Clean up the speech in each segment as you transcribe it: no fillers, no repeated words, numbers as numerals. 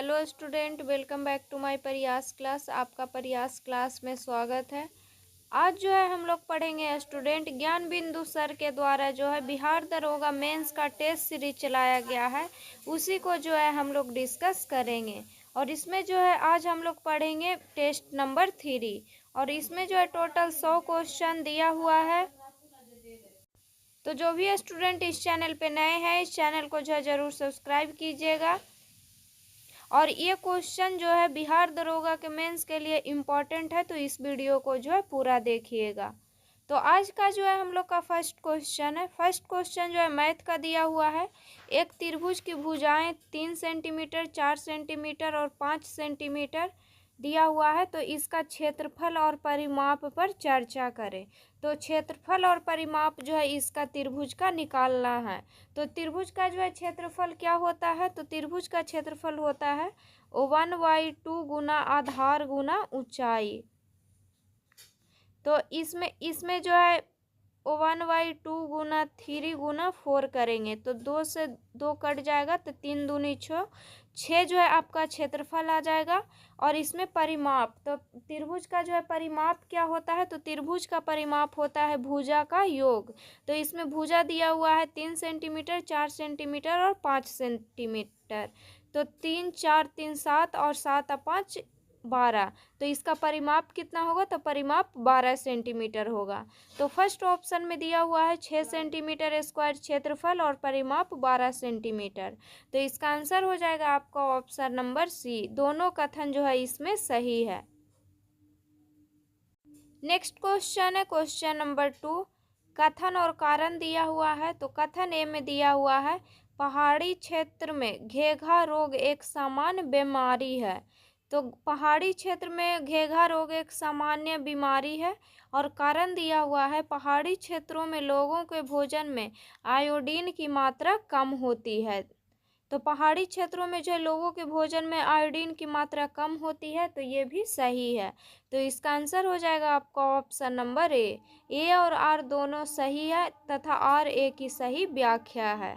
Hello student, welcome back to my Prayas class. आपका Prayas class में स्वागत है। आज जो है हम लोग पढ़ेंगे स्टूडेंट ज्ञान बिंदु सर के द्वारा जो है बिहार दरोगा मेंस का टेस्ट सीरीज चलाया गया है, उसी को जो है हम लोग डिस्कस करेंगे। और इसमें जो है आज हम लोग पढ़ेंगे टेस्ट नंबर 3 और इसमें जो है टोटल 100 क्वेश्चन दिया हुआ है। तो जो भी स्टूडेंट इस चैनल पे नए हैं, इस चैनल को जो है ज़रूर सब्सक्राइब कीजिएगा। और ये क्वेश्चन जो है बिहार दरोगा के मेंस के लिए इम्पॉर्टेंट है, तो इस वीडियो को जो है पूरा देखिएगा। तो आज का जो है हम लोग का फर्स्ट क्वेश्चन है। फर्स्ट क्वेश्चन जो है मैथ का दिया हुआ है। एक त्रिभुज की भुजाएं 3 सेंटीमीटर, 4 सेंटीमीटर और 5 सेंटीमीटर दिया हुआ है, तो इसका क्षेत्रफल और परिमाप पर चर्चा करें। तो क्षेत्रफल और परिमाप जो है इसका त्रिभुज का निकालना है। तो त्रिभुज का जो है क्षेत्रफल क्या होता है, तो त्रिभुज का क्षेत्रफल होता है 1/2 गुना आधार गुना ऊंचाई। तो इसमें जो है 1/2 गुना 3 गुना 4 करेंगे तो 2 से 2 कट जाएगा, तो 3 दूनी 6, 6 जो है आपका क्षेत्रफल आ जाएगा। और इसमें परिमाप, तो त्रिभुज का जो है परिमाप क्या होता है, तो त्रिभुज का परिमाप होता है भुजा का योग। तो इसमें भुजा दिया हुआ है 3 सेंटीमीटर, 4 सेंटीमीटर और 5 सेंटीमीटर। तो 3 4 3 7 और 7 और 5 12। तो इसका परिमाप कितना होगा, तो परिमाप 12 सेंटीमीटर होगा। तो फर्स्ट ऑप्शन में दिया हुआ है 6 सेंटीमीटर स्क्वायर क्षेत्रफल और परिमाप 12 सेंटीमीटर। तो इसका आंसर हो जाएगा आपका ऑप्शन नंबर सी। दोनों कथन जो है इसमें सही है। नेक्स्ट क्वेश्चन है क्वेश्चन नंबर 2। कथन और कारण दिया हुआ है। तो कथन ए में दिया हुआ है पहाड़ी क्षेत्र में घेघा रोग एक सामान्य बीमारी है। तो पहाड़ी क्षेत्र में घेघा रोग एक सामान्य बीमारी है। और कारण दिया हुआ है पहाड़ी क्षेत्रों में लोगों के भोजन में आयोडीन की मात्रा कम होती है। तो पहाड़ी क्षेत्रों में जो लोगों के भोजन में आयोडीन की मात्रा कम होती है, तो ये भी सही है। तो इसका आंसर हो जाएगा आपका ऑप्शन नंबर ए और आर दोनों सही है तथा आर ए की सही व्याख्या है।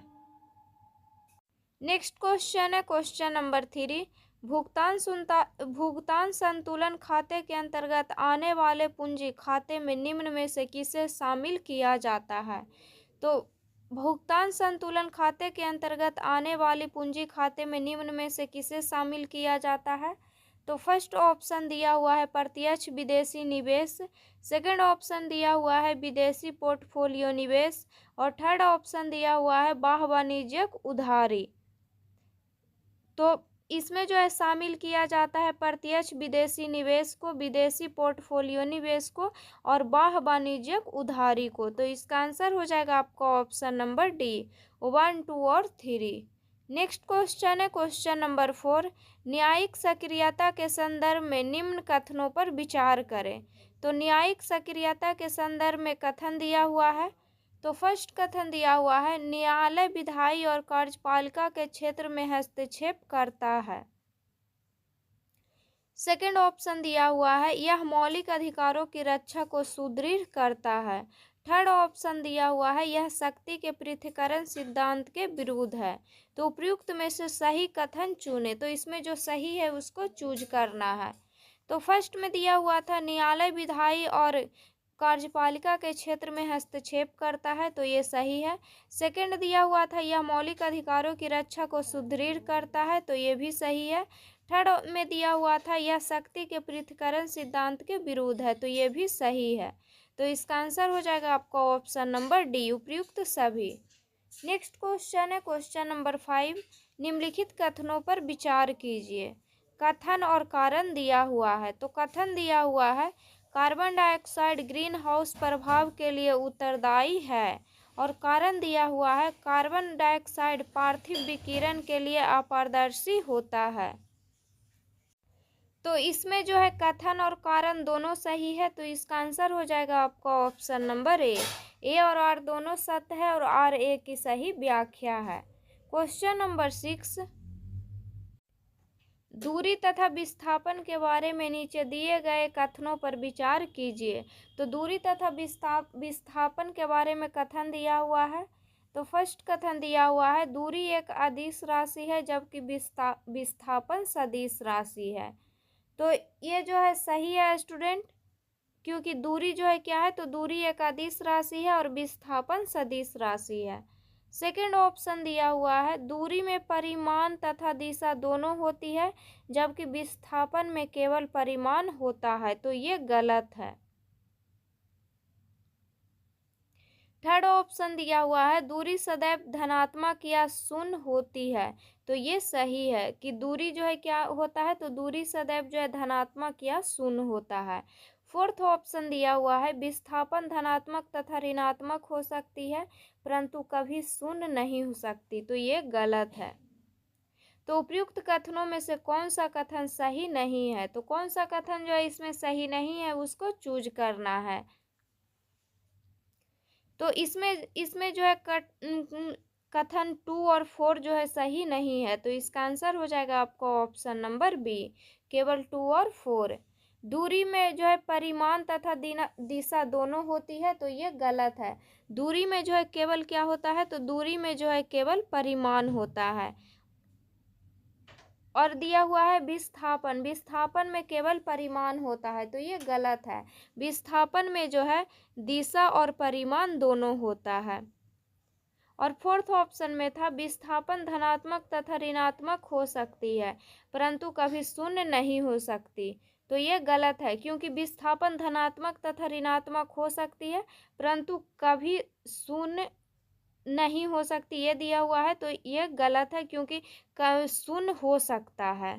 नेक्स्ट क्वेश्चन है क्वेश्चन नंबर 3। भुगतान संतुलन खाते के अंतर्गत आने वाले पूंजी खाते में निम्न में से किसे शामिल किया जाता है। तो भुगतान संतुलन खाते के अंतर्गत आने वाली पूंजी खाते में निम्न में से किसे शामिल किया जाता है। तो फर्स्ट ऑप्शन दिया हुआ है प्रत्यक्ष विदेशी निवेश, सेकंड ऑप्शन दिया हुआ है विदेशी पोर्टफोलियो निवेश और थर्ड ऑप्शन दिया हुआ है बाह्य वाणिज्यिक उधारी। तो इसमें जो है शामिल किया जाता है प्रत्यक्ष विदेशी निवेश को, विदेशी पोर्टफोलियो निवेश को और बाह्य वाणिज्यिक उधारी को। तो इसका आंसर हो जाएगा आपका ऑप्शन नंबर डी 1 2 और 3। नेक्स्ट क्वेश्चन है क्वेश्चन नंबर 4। न्यायिक सक्रियता के संदर्भ में निम्न कथनों पर विचार करें। तो न्यायिक सक्रियता के संदर्भ में कथन दिया हुआ है। तो फर्स्ट कथन दिया हुआ है न्यायालय विधायी और कार्यपालिका के क्षेत्र में हस्तक्षेप करता है। सेकंड ऑप्शन दिया हुआ है यह मौलिक अधिकारों की रक्षा को सुदृढ़ करता है। थर्ड ऑप्शन दिया हुआ है यह शक्ति के पृथक्करण सिद्धांत के विरुद्ध है। तो उपयुक्त में से सही कथन चुने। तो इसमें जो सही है उसको चूज करना है। तो फर्स्ट में दिया हुआ था न्यायालय विधायी और कार्यपालिका के क्षेत्र में हस्तक्षेप करता है, तो ये सही है। सेकंड दिया हुआ था यह मौलिक अधिकारों की रक्षा को सुदृढ़ करता है, तो ये भी सही है। थर्ड में दिया हुआ था यह शक्ति के पृथक्करण सिद्धांत के विरुद्ध है, तो ये भी सही है। तो इसका आंसर हो जाएगा आपका ऑप्शन नंबर डी उपयुक्त सभी। नेक्स्ट क्वेश्चन है क्वेश्चन नंबर 5। निम्नलिखित कथनों पर विचार कीजिए। कथन और कारण दिया हुआ है। तो कथन दिया हुआ है कार्बन डाइऑक्साइड ग्रीन हाउस प्रभाव के लिए उत्तरदायी है। और कारण दिया हुआ है कार्बन डाइऑक्साइड पार्थिव विकिरण के लिए अपारदर्शी होता है। तो इसमें जो है कथन और कारण दोनों सही है, तो इसका आंसर हो जाएगा आपका ऑप्शन नंबर ए और आर दोनों सत्य है और आर ए की सही व्याख्या है। Question number 6। दूरी तथा विस्थापन के बारे में नीचे दिए गए कथनों पर विचार कीजिए। तो दूरी तथा विस्थापन के बारे में कथन दिया हुआ है। तो फर्स्ट कथन दिया हुआ है दूरी एक अदिश राशि है जबकि विस्थापन सदिश राशि है। तो ये जो है सही है स्टूडेंट, क्योंकि दूरी जो है क्या है, तो दूरी एक अदिश राशि है और विस्थापन सदिश राशि है। सेकंड ऑप्शन दिया हुआ है दूरी में परिमाण तथा दिशा दोनों होती है जबकि विस्थापन में केवल परिमाण होता है, तो ये गलत है। थर्ड ऑप्शन दिया हुआ है दूरी सदैव धनात्मक या शून्य होती है, तो ये सही है कि दूरी जो है क्या होता है, तो दूरी सदैव जो है धनात्मक या शून्य होता है। फोर्थ ऑप्शन दिया हुआ है विस्थापन धनात्मक तथा ऋणात्मक हो सकती है परंतु कभी शून्य नहीं हो सकती, तो ये गलत है। तो उपयुक्त कथनों में से कौन सा कथन सही नहीं है, तो कौन सा कथन जो है इसमें सही नहीं है उसको चूज करना है। तो इसमें जो है कथन 2 और 4 जो है सही नहीं है, तो इसका आंसर हो जाएगा आपका ऑप्शन नंबर बी, केवल 2 और 4। दूरी में जो है परिमाण तथा दिशा दोनों होती है, तो ये गलत है। दूरी में जो है केवल क्या होता है, तो दूरी में जो है केवल परिमाण होता है। और दिया हुआ है विस्थापन, विस्थापन में केवल परिमाण होता है, तो ये गलत है। विस्थापन में जो है दिशा और परिमाण दोनों होता है। और फोर्थ ऑप्शन में था विस्थापन धनात्मक तथा ऋणात्मक हो सकती है परंतु कभी शून्य नहीं हो सकती, तो ये गलत है क्योंकि विस्थापन धनात्मक तथा ऋणात्मक हो सकती है परंतु कभी शून्य नहीं हो सकती, ये दिया हुआ है, तो ये गलत है क्योंकि शून्य हो सकता है।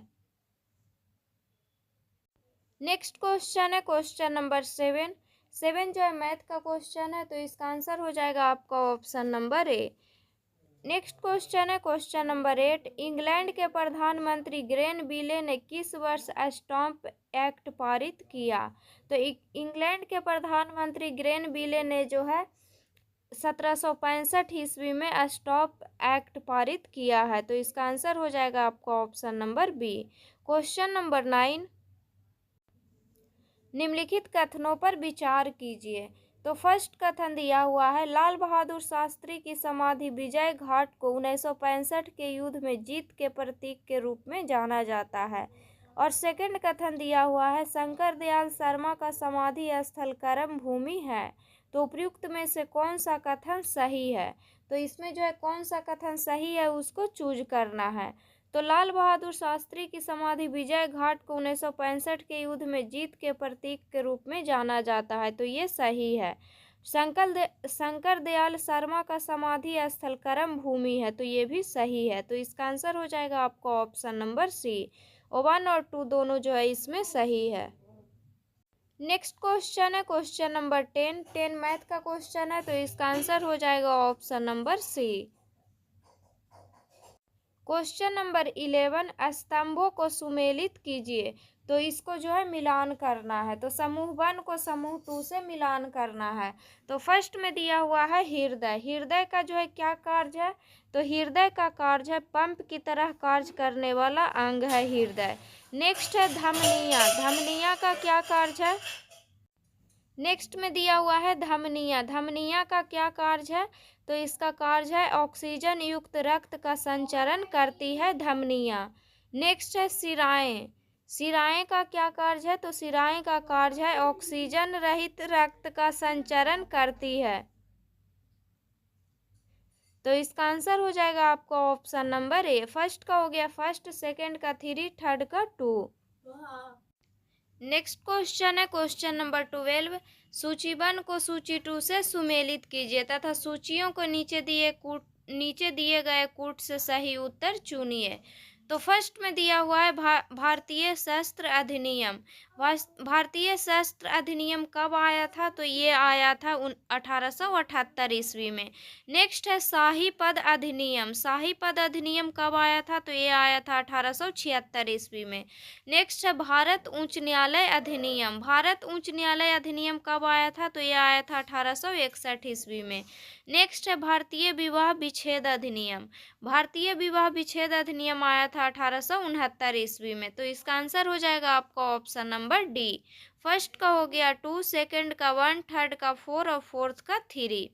नेक्स्ट क्वेश्चन है क्वेश्चन नंबर 7 जो है मैथ का क्वेश्चन है, तो इसका आंसर हो जाएगा आपका ऑप्शन नंबर ए। नेक्स्ट क्वेश्चन है क्वेश्चन नंबर 8, इंग्लैंड के प्रधानमंत्री ग्रेन बिले ने किस वर्ष स्टॉम्प एक्ट पारित किया, तो इंग्लैंड के प्रधानमंत्री ग्रेन बिले ने जो है 1765 ईस्वी में स्टॉप एक्ट पारित किया है, तो इसका आंसर हो जाएगा आपका option number B. Question number 9, निम्नलिखित कथनों पर विचार कीजिए। तो फर्स्ट कथन दिया हुआ है लाल बहादुर शास्त्री की समाधि विजय घाट को 1965 के युद्ध में जीत के प्रतीक के रूप में जाना जाता है। और सेकंड कथन दिया हुआ है शंकर दयाल शर्मा का समाधि स्थल करम भूमि है, तो उपयुक्त में से कौन सा कथन सही है, तो इसमें जो है कौन सा कथन सही है उसको चूज करना है। तो लाल बहादुर शास्त्री की समाधि विजय घाट को 1965 के युद्ध में जीत के प्रतीक के रूप में जाना जाता है, तो ये सही है। शंकर दयाल शर्मा का समाधि स्थल करम भूमि है, तो ये भी सही है, तो इसका आंसर हो जाएगा आपका ऑप्शन नंबर सी। 1 और 2 दोनों जो है इसमें सही है। नेक्स्ट क्वेश्चन है क्वेश्चन नंबर 10 मैथ का क्वेश्चन है, तो इसका आंसर हो जाएगा option number C. Question number 11, स्तंभों को सुमेलित कीजिए, तो इसको जो है मिलान करना है, तो समूह 1 को समूह 2 से मिलान करना है। तो फर्स्ट में दिया हुआ है हृदय, हृदय का जो है क्या कार्य है, तो हृदय का कार्य है पंप की तरह कार्य करने वाला अंग है हृदय। नेक्स्ट है धमनिया, धमनिया का क्या कार्य है, नेक्स्ट में दिया हुआ है धमनिया, धमनिया का क्या कार्य है, तो इसका कार्य है ऑक्सीजन युक्त रक्त का संचरण करती है धमनिया। नेक्स्ट है शिराएं, शिराएं का क्या कार्य है, तो शिराएं का कार्य है ऑक्सीजन रहित रक्त का संचरण करती है, तो इसका आंसर हो जाएगा आपका ऑप्शन नंबर ए। फर्स्ट का हो गया फर्स्ट, सेकंड का 3, थर्ड का 2। नेक्स्ट क्वेश्चन है क्वेश्चन नंबर 12, सूचीबद्ध को सूची 2 से सुमेलित कीजिए तथा सूचियों को नीचे दिए गए कूट से सही उत्तर चुनिए। तो फर्स्ट में दिया हुआ है भारतीय शस्त्र अधिनियम, भारतीय शस्त्र अधिनियम कब आया था, तो ये आया था 1878 ईस्वी में। नेक्स्ट है शाही पद अधिनियम, शाही पद अधिनियम कब आया था, तो ये आया था 1876 ईस्वी में। नेक्स्ट है भारत उच्च न्यायालय अधिनियम, भारत उच्च न्यायालय अधिनियम कब आया था, तो ये आया था 1861 ईस्वी में। नेक्स्ट है भारतीय विवाह विच्छेद अधिनियम, भारतीय विवाह विच्छेद अधिनियम आया था 1869 ईस्वी में, तो इसका आंसर हो जाएगा आपका ऑप्शन नंबर डी। फर्स्ट का हो गया 2, सेकंड का 1, थर्ड का 4 और फोर्थ का 3।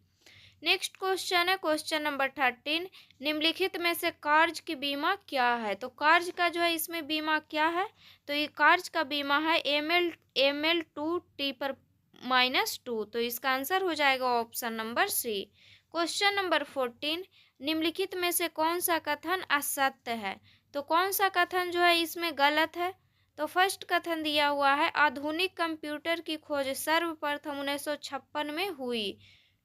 नेक्स्ट क्वेश्चन है क्वेश्चन नंबर 13, निम्नलिखित में से कार्य की बीमा क्या है। तो कार्य का जो है इसमें बीमा क्या है, तो ये कार्य का बीमा है ML2T/-2। तो इसका आंसर हो जाएगा option number C. Question number 14, निम्नलिखित में से कौन सा कथन असत्य है। तो कौन सा कथन जो है इसमें गलत है। तो फर्स्ट कथन दिया हुआ है आधुनिक कंप्यूटर की खोज सर्वप्रथम 1956 में हुई।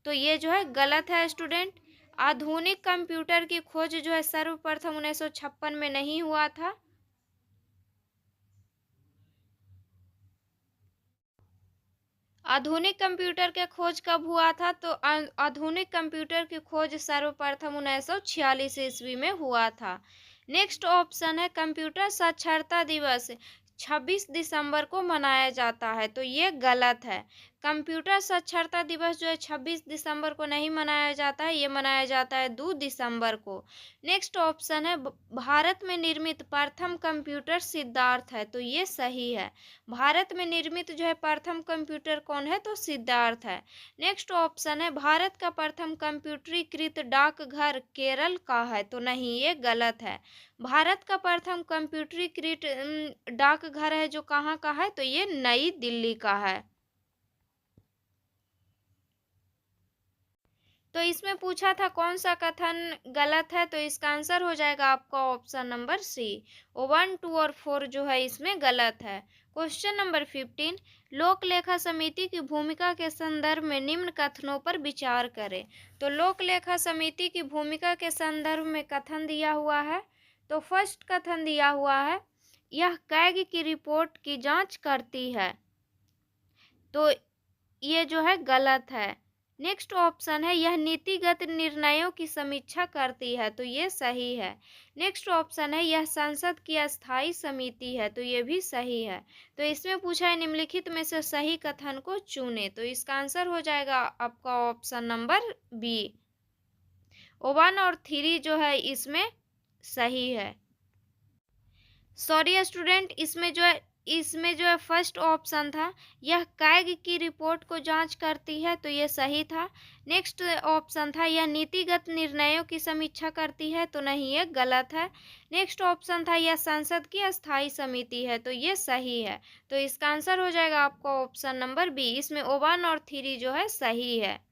तो ये जो है गलत है स्टूडेंट। आधुनिक कंप्यूटर की खोज जो है सर्वप्रथम 1956 में नहीं हुआ था। आधुनिक कंप्यूटर के खोज कब हुआ था, तो आधुनिक कंप्यूटर की खोज सर्वप्रथम 1946 ईस्वी में हुआ था। नेक्स्ट ऑप्शन है कंप्यूटर साक्षरता दिवस 26 दिसंबर को मनाया जाता है। तो ये गलत है। कंप्यूटर साक्षरता दिवस जो है 26 दिसंबर को नहीं मनाया जाता है, ये मनाया जाता है 2 दिसंबर को। नेक्स्ट ऑप्शन है भारत में निर्मित प्रथम कंप्यूटर सिद्धार्थ है। तो ये सही है। भारत में निर्मित जो है प्रथम कंप्यूटर कौन है, तो सिद्धार्थ है। नेक्स्ट ऑप्शन है भारत का प्रथम कंप्यूटरीकृत डाकघर केरल का है। तो नहीं, ये गलत है। भारत का प्रथम कंप्यूटरीकृत डाकघर है जो कहाँ का है, तो ये नई दिल्ली का है। तो इसमें पूछा था कौन सा कथन गलत है, तो इसका आंसर हो जाएगा आपका ऑप्शन नंबर सी। 1, 2 और 4 जो है इसमें गलत है। क्वेश्चन नंबर 15, लोक लेखा समिति की भूमिका के संदर्भ में निम्न कथनों पर विचार करें। तो लोक लेखा समिति की भूमिका के संदर्भ में कथन दिया हुआ है। तो फर्स्ट कथन दिया हुआ है यह कैग की रिपोर्ट की जांच करती है। तो ये जो है गलत है। नेक्स्ट ऑप्शन है यह नीतिगत निर्णयों की समीक्षा करती है। तो ये सही है। नेक्स्ट ऑप्शन है यह संसद की अस्थायी समिति है। तो ये भी सही है। तो इसमें पूछा है निम्नलिखित में से सही कथन को चुने। तो इसका आंसर हो जाएगा आपका ऑप्शन नंबर बी। 1 और 3 जो है इसमें सही है। सॉरी स्टूडेंट, इसमें जो है फर्स्ट ऑप्शन था यह कैग की रिपोर्ट को जांच करती है। तो ये सही था। नेक्स्ट ऑप्शन था यह नीतिगत निर्णयों की समीक्षा करती है। तो नहीं, ये गलत है। नेक्स्ट ऑप्शन था यह संसद की अस्थायी समिति है। तो ये सही है। तो इसका आंसर हो जाएगा आपका ऑप्शन नंबर बी। इसमें 1 और 3 जो है सही है।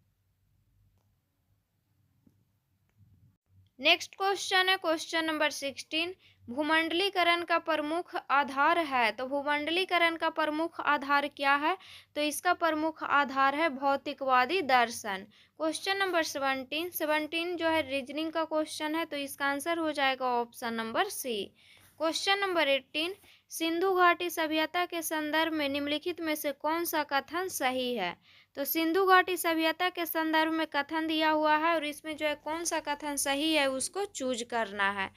नेक्स्ट क्वेश्चन है क्वेश्चन नंबर 16, भूमंडलीकरण का प्रमुख आधार है। तो भूमंडलीकरण का प्रमुख आधार क्या है, तो इसका प्रमुख आधार है भौतिकवादी दर्शन। क्वेश्चन नंबर 17 जो है रीजनिंग का क्वेश्चन है। तो इसका आंसर हो जाएगा option number C. Question number 18, Sindhu घाटी सभ्यता के संदर्भ में निम्नलिखित में से कौन सा कथन सही है। तो सिंधु घाटी सभ्यता के संदर्भ में कथन दिया हुआ है और इसमें जो है कौन सा कथन सही है उसको चूज करना है।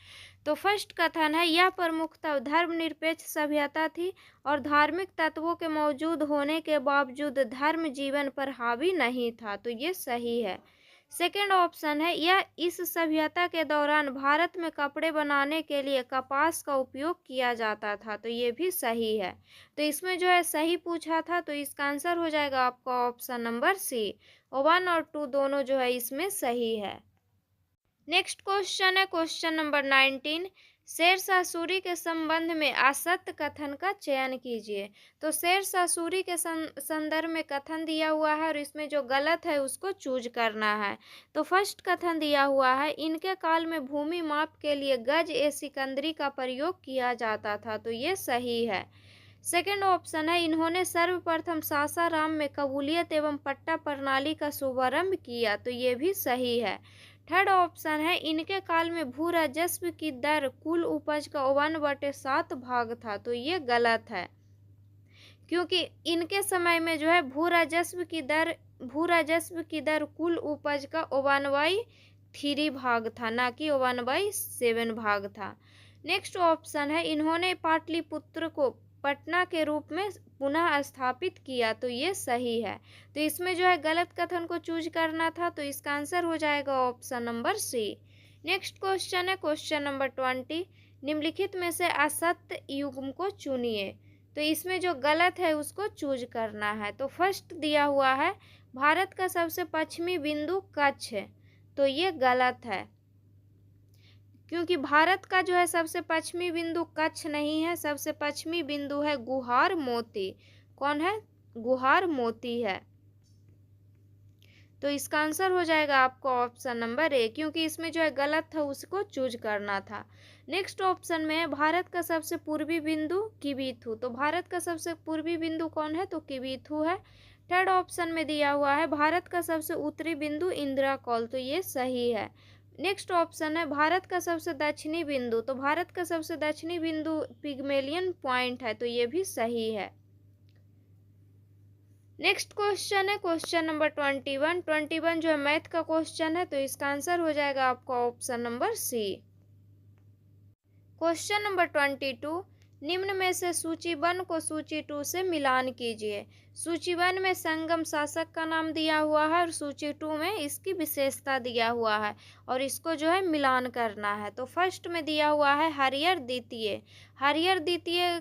तो फर्स्ट कथन है यह प्रमुखतः धर्मनिरपेक्ष सभ्यता थी और धार्मिक तत्वों के मौजूद होने के बावजूद धर्म जीवन पर हावी नहीं था। तो ये सही है। सेकेंड ऑप्शन है यह इस सभ्यता के दौरान भारत में कपड़े बनाने के लिए कपास का उपयोग किया जाता था। तो ये भी सही है। तो इसमें जो है सही पूछा था। तो इसका आंसर हो जाएगा आपका ऑप्शन नंबर सी। 1 और 2 दोनों जो है इसमें सही है। नेक्स्ट क्वेश्चन है क्वेश्चन नंबर 19, शेरशाह सूरी के संबंध में असत्य कथन का चयन कीजिए। तो शेरशाह सूरी के संदर्भ में कथन दिया हुआ है और इसमें जो गलत है उसको चूज करना है। तो फर्स्ट कथन दिया हुआ है इनके काल में भूमि माप के लिए गज ए सिकंदरी का प्रयोग किया जाता था। तो ये सही है। सेकेंड ऑप्शन है इन्होंने सर्वप्रथम सासाराम में कबूलियत एवं पट्टा प्रणाली का शुभारंभ किया। तो ये भी सही है। थर्ड ऑप्शन है इनके काल में भू राजस्व की दर कुल उपज का 1/7 भाग था। तो ये गलत है, क्योंकि इनके समय में जो है भू राजस्व की दर कुल उपज का 1/3 भाग था, ना कि 1/7 भाग था। नेक्स्ट ऑप्शन है इन्होंने पाटलिपुत्र को पटना के रूप में पुनः स्थापित किया। तो ये सही है। तो इसमें जो है गलत कथन को चूज करना था। तो इसका आंसर हो जाएगा option number C. Next question है क्वेश्चन नंबर 20, निम्नलिखित में से असत्य युग्म को चुनिए। तो इसमें जो गलत है उसको चूज करना है। तो फर्स्ट दिया हुआ है भारत का सबसे पश्चिमी बिंदु कच्छ है, तो ये गलत है, क्योंकि भारत का जो है सबसे पश्चिमी बिंदु कच्छ नहीं है, सबसे पश्चिमी बिंदु है गुहार मोती। कौन है? गुहार मोती है। तो इसका आंसर हो जाएगा आपको ऑप्शन नंबर ए, क्योंकि इसमें जो है गलत था उसको चूज करना था। नेक्स्ट ऑप्शन में है भारत का सबसे पूर्वी बिंदु किबिथु। तो भारत का सबसे पूर्वी बिंदु कौन है? तो किबिथु है। थर्ड ऑप्शन में दिया हुआ है भारत का सबसे उत्तरी बिंदु इंदिरा कौल। तो ये सही है। नेक्स्ट ऑप्शन है भारत का सबसे दक्षिणी बिंदु। तो भारत का सबसे दक्षिणी बिंदु पिग्मेलियन पॉइंट है, तो ये भी सही है। नेक्स्ट क्वेश्चन है क्वेश्चन नंबर 21 जो है मैथ का क्वेश्चन है, तो इसका आंसर हो जाएगा आपका option number C. Question number 22, निम्न में से सूची 1 को सूची 2 से मिलान कीजिए। सूची 1 में संगम शासक का नाम दिया हुआ है और सूची 2 में इसकी विशेषता दिया हुआ है और इसको जो है मिलान करना है। तो फर्स्ट में दिया हुआ है हरिहर द्वितीय। हरिहर द्वितीय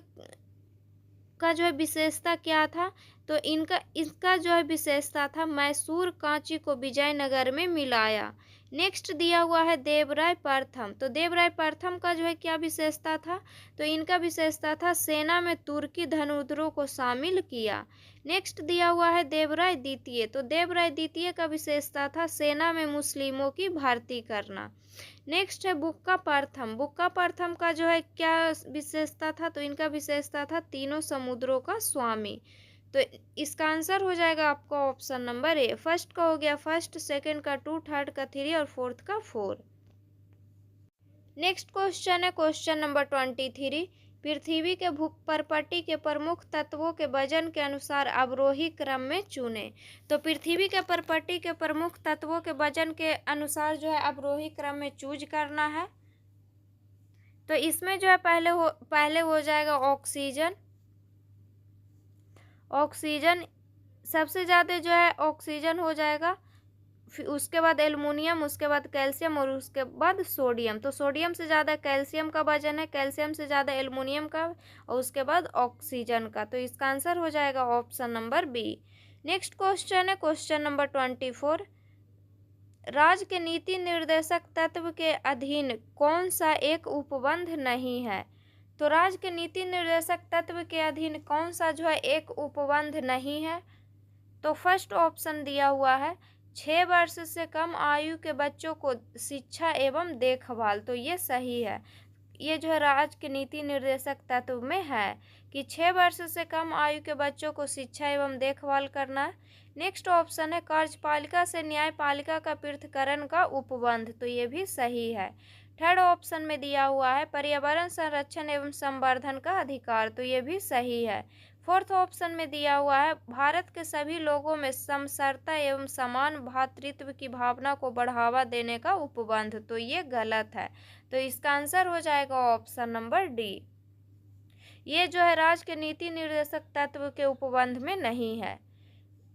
का जो है विशेषता क्या था? तो इसका जो है विशेषता था मैसूर कांची को विजयनगर में मिलाया। नेक्स्ट दिया हुआ है देवराय प्रथम। तो देवराय प्रथम का जो है क्या विशेषता था? तो इनका विशेषता था सेना में तुर्की धनुर्धरों को शामिल किया। नेक्स्ट दिया हुआ है देवराय द्वितीय। तो देवराय द्वितीय का विशेषता था सेना में मुस्लिमों की भर्ती करना। नेक्स्ट है बुक्का प्रथम। बुक्का प्रथम का जो है क्या विशेषता था? तो इनका विशेषता था तीनों समुद्रों का स्वामी। तो इसका आंसर हो जाएगा आपका ऑप्शन नंबर ए। फर्स्ट का हो गया फर्स्ट, सेकंड का 2, थर्ड का 3 और फोर्थ का 4। नेक्स्ट क्वेश्चन है क्वेश्चन नंबर 23, पृथ्वी के भूपर्पटी के प्रमुख तत्वों के वजन के अनुसार अवरोही क्रम में चुने। तो पृथ्वी के परपटी के प्रमुख तत्वों के वजन के अनुसार जो है अवरोही क्रम में चूज करना है। तो इसमें जो है पहले हो जाएगा ऑक्सीजन। ऑक्सीजन सबसे ज़्यादा जो है ऑक्सीजन हो जाएगा, फिर उसके बाद एल्युमिनियम, उसके बाद कैल्शियम और उसके बाद सोडियम। तो सोडियम से ज़्यादा कैल्शियम का वजन है, कैल्शियम से ज़्यादा एल्युमिनियम का और उसके बाद ऑक्सीजन का। तो इसका आंसर हो जाएगा option number B. Next question है क्वेश्चन नंबर 24, राज्य के नीति निर्देशक तत्व के अधीन कौन सा एक उपबंध नहीं है? तो राज्य के नीति निर्देशक तत्व के अधीन कौन सा जो है एक उपबंध नहीं है? तो फर्स्ट ऑप्शन दिया हुआ है 6 वर्ष से कम आयु के बच्चों को शिक्षा एवं देखभाल। तो ये सही है, ये जो है राज्य के नीति निर्देशक तत्व में है कि 6 वर्ष से कम आयु के बच्चों को शिक्षा एवं देखभाल करना है। नेक्स्ट ऑप्शन है कार्यपालिका से न्यायपालिका का पृथक्करण का उपबंध। तो ये भी सही है। थर्ड ऑप्शन में दिया हुआ है पर्यावरण संरक्षण एवं संवर्धन का अधिकार। तो ये भी सही है। फोर्थ ऑप्शन में दिया हुआ है भारत के सभी लोगों में समसरता एवं समान भ्रातृत्व की भावना को बढ़ावा देने का उपबंध। तो ये गलत है, तो इसका आंसर हो जाएगा ऑप्शन नंबर डी। ये जो है राज्य के नीति निर्देशक तत्व के उपबंध में नहीं है।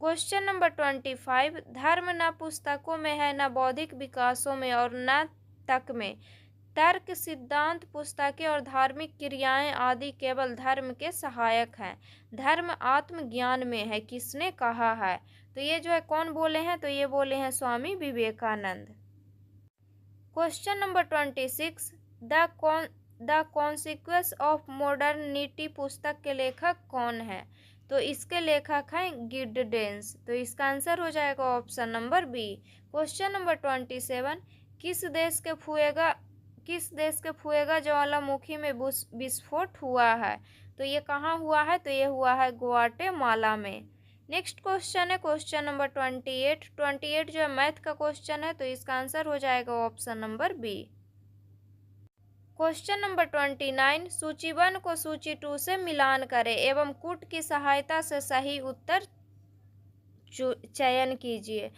क्वेश्चन नंबर 25, धर्म न पुस्तकों में है न बौद्धिक विकासों में और न तक में। तर्क, सिद्धांत, पुस्तकें और धार्मिक क्रियाएं आदि केवल धर्म के सहायक हैं। धर्म आत्मज्ञान में है, किसने कहा है? तो ये जो है कौन बोले हैं? तो ये बोले हैं Swami Vivekananda. Question number 26, the consequence of modernity पुस्तक के लेखक कौन है? तो इसके लेखक हैं गिड्डेंस। तो इसका आंसर हो जाएगा option number B. Question number 27, किस देश के फुएगा ज्वालामुखी में विस्फोट हुआ है? तो ये कहाँ हुआ है? तो ये हुआ है ग्वाटेमाला में। नेक्स्ट क्वेश्चन है क्वेश्चन नंबर 28 जो है मैथ का क्वेश्चन है, तो इसका आंसर हो जाएगा option number B. Question number 29, सूची 1 को सूची 2 से मिलान करें एवं कूट की सहायता से सही उत्तर चयन कीजिए।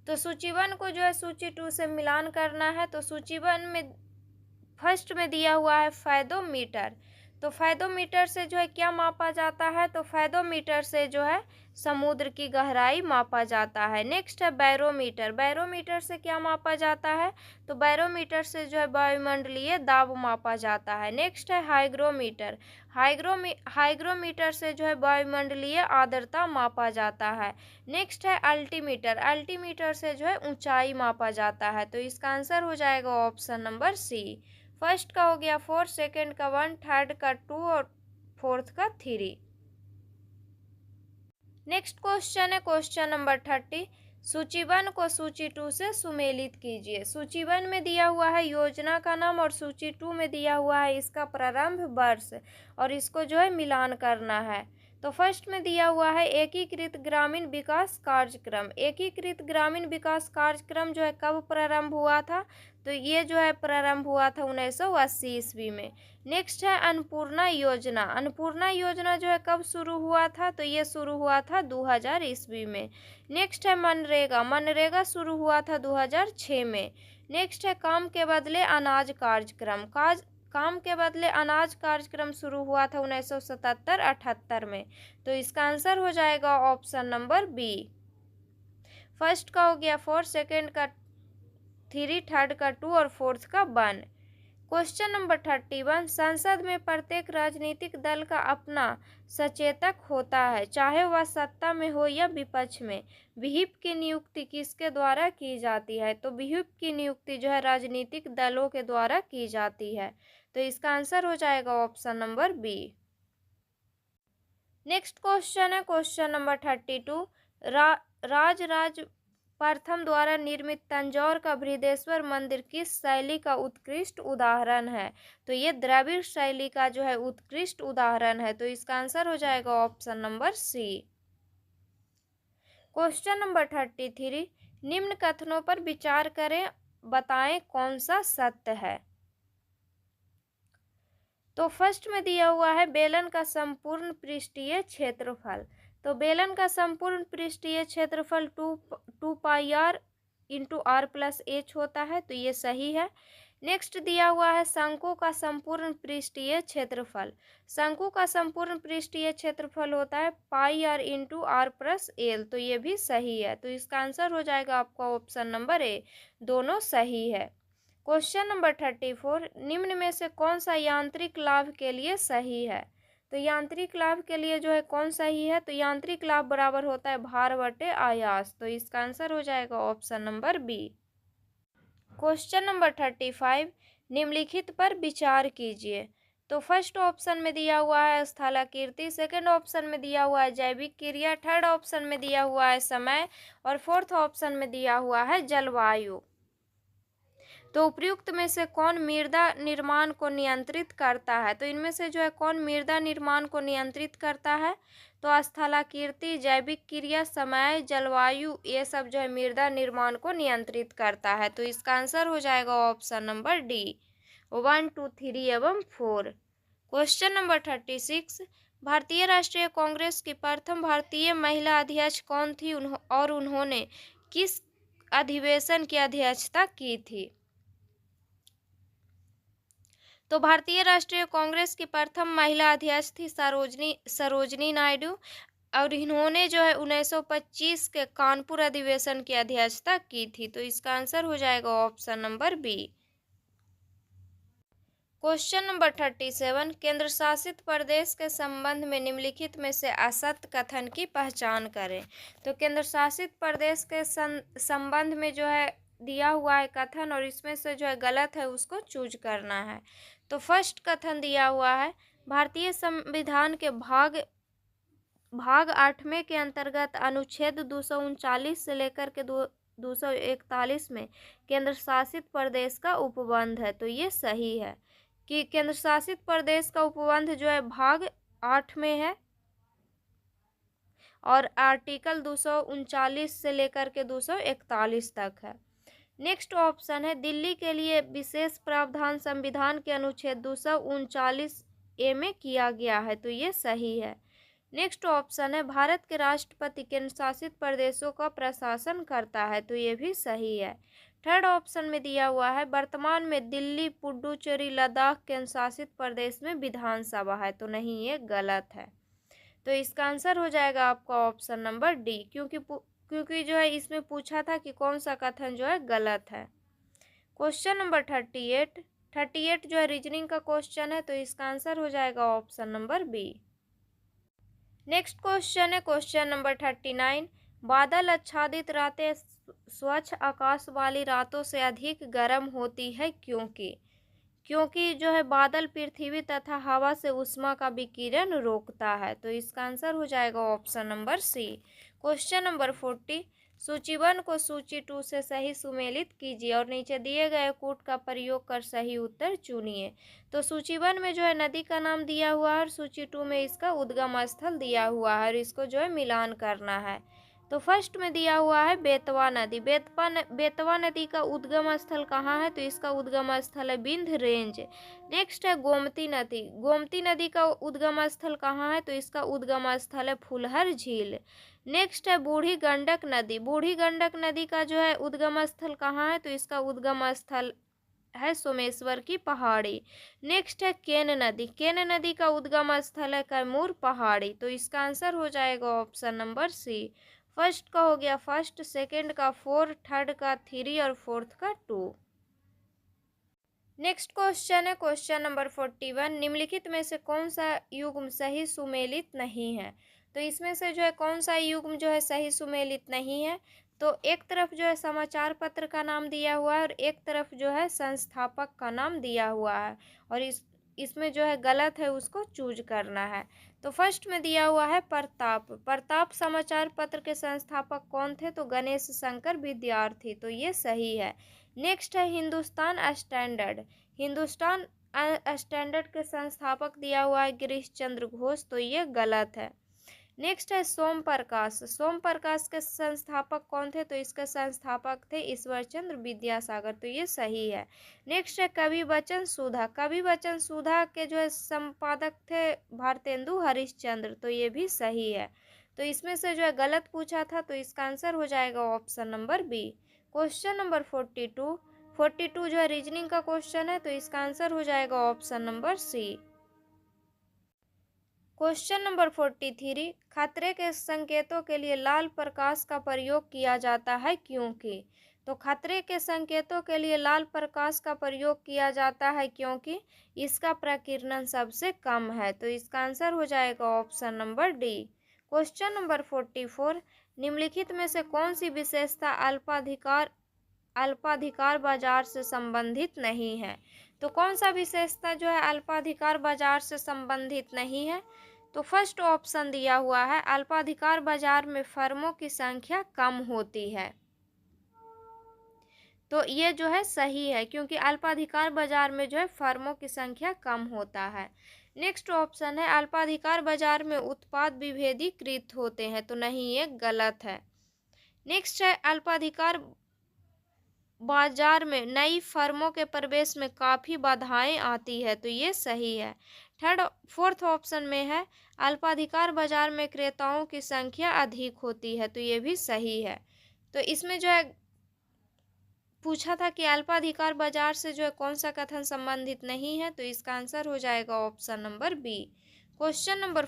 तो सूची 1 को जो है सूची 2 से मिलान करना है। तो सूची 1 में फर्स्ट में दिया हुआ है फेदोमीटर। तो फेदोमीटर से जो है क्या मापा जाता है, तो फेदोमीटर से जो है समुद्र की गहराई मापा जाता है। नेक्स्ट है बैरोमीटर। बैरोमीटर से क्या मापा जाता है, तो बैरोमीटर से जो है वायुमंडलीय दाब मापा जाता है। नेक्स्ट है हाइग्रोमीटर। हाइग्रोमीटर से जो है वायुमंडलीय आर्द्रता मापा जाता है। नेक्स्ट है अल्टीमीटर। अल्टीमीटर से जो है ऊंचाई मापा जाता है। तो इसका आंसर हो जाएगा ऑप्शन नंबर सी। फर्स्ट का हो गया 4, सेकंड का 1, थर्ड का 2 और फोर्थ का 3। नेक्स्ट क्वेश्चन है क्वेश्चन नंबर 30। सूची 1 को सूची 2 से सुमेलित कीजिए। सूची 1 में दिया हुआ है योजना का नाम और सूची 2 में दिया हुआ है इसका प्रारंभ वर्ष, और इसको जो है मिलान करना है। तो फर्स्ट में दिया हुआ है एकीकृत ग्रामीण विकास कार्यक्रम। एकीकृत ग्रामीण विकास कार्यक्रम जो है कब प्रारंभ हुआ था, तो ये जो है प्रारंभ हुआ था 1980 ईस्वी में। नेक्स्ट है अन्नपूर्णा योजना। अन्नपूर्णा योजना जो है कब शुरू हुआ था, तो ये शुरू हुआ था 2000 ईस्वी में। नेक्स्ट है मनरेगा। मनरेगा शुरू हुआ था 2006 में। नेक्स्ट है काम के बदले अनाज कार्यक्रम। काम के बदले अनाज कार्यक्रम शुरू हुआ था 1977-78 में। तो इसका आंसर हो जाएगा ऑप्शन नंबर बी। फर्स्ट का हो गया 4, सेकंड का 3, थर्ड का 2 और फोर्थ का 1। Question number 31। संसद में प्रत्येक राजनीतिक दल का अपना सचेतक होता है, चाहे वह सत्ता में हो या विपक्ष में। व्हिप की नियुक्ति किसके द्वारा की जाती है, तो व्हिप की नियुक्ति जो है राजनीतिक दलों के द्वारा की जाती है। तो इसका आंसर हो जाएगा option number B. Next question है क्वेश्चन नंबर 32। राजराज प्रथम द्वारा निर्मित तंजौर का बृहदेश्वर मंदिर किस शैली का उत्कृष्ट उदाहरण है, तो ये द्रविड़ शैली का जो है उत्कृष्ट उदाहरण है। तो इसका आंसर हो जाएगा option number C. Question number 33। निम्न कथनों पर विचार करें, बताएं कौन सा सत्य है। तो फर्स्ट में दिया हुआ है बेलन का संपूर्ण पृष्ठीय क्षेत्रफल। तो बेलन का संपूर्ण पृष्ठीय क्षेत्रफल 2 pi R into R plus H होता है। तो ये सही है। नेक्स्ट दिया हुआ है शंकु का संपूर्ण पृष्ठीय क्षेत्रफल। शंकु का संपूर्ण पृष्ठीय क्षेत्रफल होता है pi R into R plus L. तो ये भी सही है। तो इसका आंसर हो जाएगा आपका ऑप्शन नंबर ए। दोनों सही है। Question number 34। निम्न में से कौन सा यांत्रिक लाभ के लिए सही है, तो यांत्रिक लाभ के लिए जो है कौन सही है, तो यांत्रिक लाभ बराबर होता है भार बटे आयास। तो इसका आंसर हो जाएगा option number B. Question number 35। निम्नलिखित पर विचार कीजिए। तो फर्स्ट ऑप्शन में दिया हुआ है स्थलाकृति, सेकंड ऑप्शन में दिया हुआ है जैविक क्रिया, थर्ड ऑप्शन में दिया हुआ है समय और फोर्थ ऑप्शन में दिया हुआ है जलवायु। तो उपयुक्त में से कौन मृदा निर्माण को नियंत्रित करता है, तो इनमें से जो है कौन मृदा निर्माण को नियंत्रित करता है, तो स्थलाकृति, जैविक क्रिया, समय, जलवायु, ये सब जो है मृदा निर्माण को नियंत्रित करता है। तो इसका आंसर हो जाएगा ऑप्शन नंबर डी 1, 2, 3 एवं 4। Question number 36। भारतीय राष्ट्रीय कांग्रेस की प्रथम भारतीय महिला अध्यक्ष कौन थी और उन्होंने किस अधिवेशन की अध्यक्षता की थी। तो भारतीय राष्ट्रीय कांग्रेस की प्रथम महिला अध्यक्ष थी सरोजनी नायडू, और इन्होंने जो है 1925 के कानपुर अधिवेशन की अध्यक्षता की थी। तो इसका आंसर हो जाएगा option number B. Question number 37। केंद्र शासित प्रदेश के संबंध में निम्नलिखित में से असत्य कथन की पहचान करें। तो केंद्र शासित प्रदेश के संबंध में जो है दिया हुआ है कथन, और इसमें से जो है गलत है उसको चूज करना है। तो फर्स्ट कथन दिया हुआ है भारतीय संविधान के भाग 8वें के अंतर्गत अनुच्छेद 239 से लेकर के 241 में केंद्र शासित प्रदेश का उपबंध है। तो ये सही है कि केंद्र शासित प्रदेश का उपबंध जो है भाग 8 में है और आर्टिकल 239 से लेकर के 241 तक है। नेक्स्ट ऑप्शन है दिल्ली के लिए विशेष प्रावधान संविधान के अनुच्छेद 239A में किया गया है। तो ये सही है। नेक्स्ट ऑप्शन है भारत के राष्ट्रपति केंद्र शासित प्रदेशों का प्रशासन करता है। तो ये भी सही है। थर्ड ऑप्शन में दिया हुआ है वर्तमान में दिल्ली, पुडुचेरी, लद्दाख केंद्र शासित प्रदेश में विधानसभा है, तो नहीं, ये गलत है। तो इसका आंसर हो जाएगा आपका ऑप्शन नंबर डी, क्योंकि जो है इसमें पूछा था कि कौन सा कथन जो है गलत है। क्वेश्चन नंबर 38 जो है रीजनिंग का क्वेश्चन है, तो इसका आंसर हो जाएगा option number B. Next question है क्वेश्चन नंबर 39, बादल आच्छादित रातें स्वच्छ आकाश वाली रातों से अधिक गर्म होती है क्योंकि जो है बादल पृथ्वी तथा हवा से ऊष्मा का विकिरण रोकता है, तो इसका आंसर हो जाएगा option number C. Question number 40, सूची 1 को सूची 2 से सही सुमेलित कीजिए और नीचे दिए गए कूट का प्रयोग कर सही उत्तर चुनिए। तो सूची 1 में जो है नदी का नाम दिया हुआ है और सूची 2 में इसका उद्गम स्थल दिया हुआ है और इसको जो है मिलान करना है। तो फर्स्ट में दिया हुआ है बेतवा नदी। बेतवा नदी का उद्गम स्थल कहाँ है, तो इसका उद्गम स्थल है विंध्य रेंज। नेक्स्ट है गोमती नदी। गोमती नदी का उद्गम स्थल कहाँ है, तो इसका उद्गम स्थल है फुलहर झील। नेक्स्ट है बूढ़ी गंडक नदी। बूढ़ी गंडक नदी का जो है उद्गम स्थल कहाँ है, तो इसका उद्गम स्थल है सोमेश्वर की पहाड़ी। नेक्स्ट है केन नदी। केन नदी का उद्गम स्थल है कैमूर पहाड़ी, तो इसका आंसर हो जाएगा ऑप्शन नंबर सी। फर्स्ट का हो गया फर्स्ट, सेकंड का 4, थर्ड का 3 और फोर्थ का 2। नेक्स्ट क्वेश्चन है क्वेश्चन नंबर 41, निम्नलिखित में से कौन सा युग्म सही सुमेलित नहीं है। तो इसमें से जो है कौन सा युग्म जो है सही सुमेलित नहीं है, तो एक तरफ जो है समाचार पत्र का नाम दिया हुआ है और एक तरफ जो है संस्थापक का नाम दिया हुआ है और इसमें जो है गलत है उसको चूज करना है। तो फर्स्ट में दिया हुआ है प्रताप समाचार पत्र के संस्थापक कौन थे, तो गणेश शंकर विद्यार्थी, तो ये सही है। नेक्स्ट है हिंदुस्तान स्टैंडर्ड के संस्थापक दिया हुआ है गिरीश चंद्र घोष, तो ये गलत है। नेक्स्ट है सोम प्रकाश के संस्थापक कौन थे, तो इसके संस्थापक थे ईश्वर चंद्र विद्यासागर, तो ये सही है। नेक्स्ट है कवि वचन सुधा के जो है संपादक थे भारतेंदु हरिश्चंद्र, तो ये भी सही है। तो इसमें से जो है गलत पूछा था, तो इसका आंसर हो जाएगा option number B. Question number 42 जो है रीजनिंग का क्वेश्चन है, तो इसका आंसर हो जाएगा option number C. Question number 43, खतरे के संकेतों के लिए लाल प्रकाश का प्रयोग किया जाता है क्योंकि। तो खतरे के संकेतों के लिए लाल प्रकाश का प्रयोग किया जाता है क्योंकि इसका प्रकीर्णन सबसे कम है, तो इसका आंसर हो जाएगा option number D. Question number 44, निम्नलिखित में से कौन सी विशेषता अल्पाधिकार बाजार से संबंधित नहीं है। तो कौन सा विशेषता जो है अल्पाधिकार बाजार से संबंधित नहीं है, तो फर्स्ट ऑप्शन दिया हुआ है अल्पाधिकार बाजार में फर्मों की संख्या कम होती है, तो ये जो है सही है क्योंकि अल्पाधिकार बाजार में जो है फर्मों की संख्या कम होता है। नेक्स्ट ऑप्शन है अल्पाधिकार बाजार में उत्पाद विभेदीकृत होते हैं, तो नहीं, ये गलत है। नेक्स्ट है अल्पाधिकार बाजार में नई फर्मों के प्रवेश में काफ़ी बाधाएं आती है, तो ये सही है। फोर्थ ऑप्शन में है अल्पाधिकार बाजार में क्रेताओं की संख्या अधिक होती है, तो ये भी सही है। तो इसमें जो है पूछा था कि अल्पाधिकार बाजार से जो है कौन सा कथन संबंधित नहीं है, तो इसका आंसर हो जाएगा option number B. Question number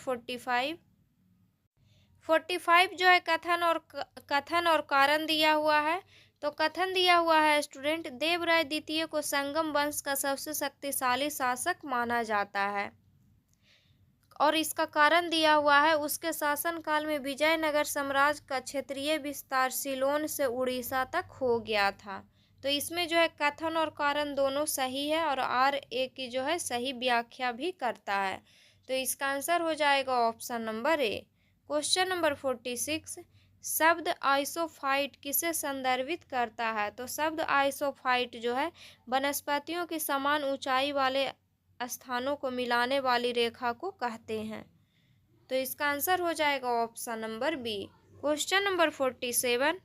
45 जो है कथन और कारण दिया हुआ है। तो कथन दिया हुआ है स्टूडेंट, देवराय द्वितीय को संगम वंश का सबसे शक्तिशाली शासक माना जाता है और इसका कारण दिया हुआ है उसके शासनकाल में विजयनगर साम्राज्य का क्षेत्रीय विस्तार सिलोन से उड़ीसा तक हो गया था। तो इसमें जो है कथन और कारण दोनों सही है और आर ए की जो है सही व्याख्या भी करता है, तो इसका आंसर हो जाएगा option number A. Question number 46, शब्द आइसोफाइट किसे संदर्भित करता है। तो शब्द आइसोफाइट जो है वनस्पतियों की समान ऊंचाई वाले स्थानों को मिलाने वाली रेखा को कहते हैं, तो इसका आंसर हो जाएगा option number B. Question number 47,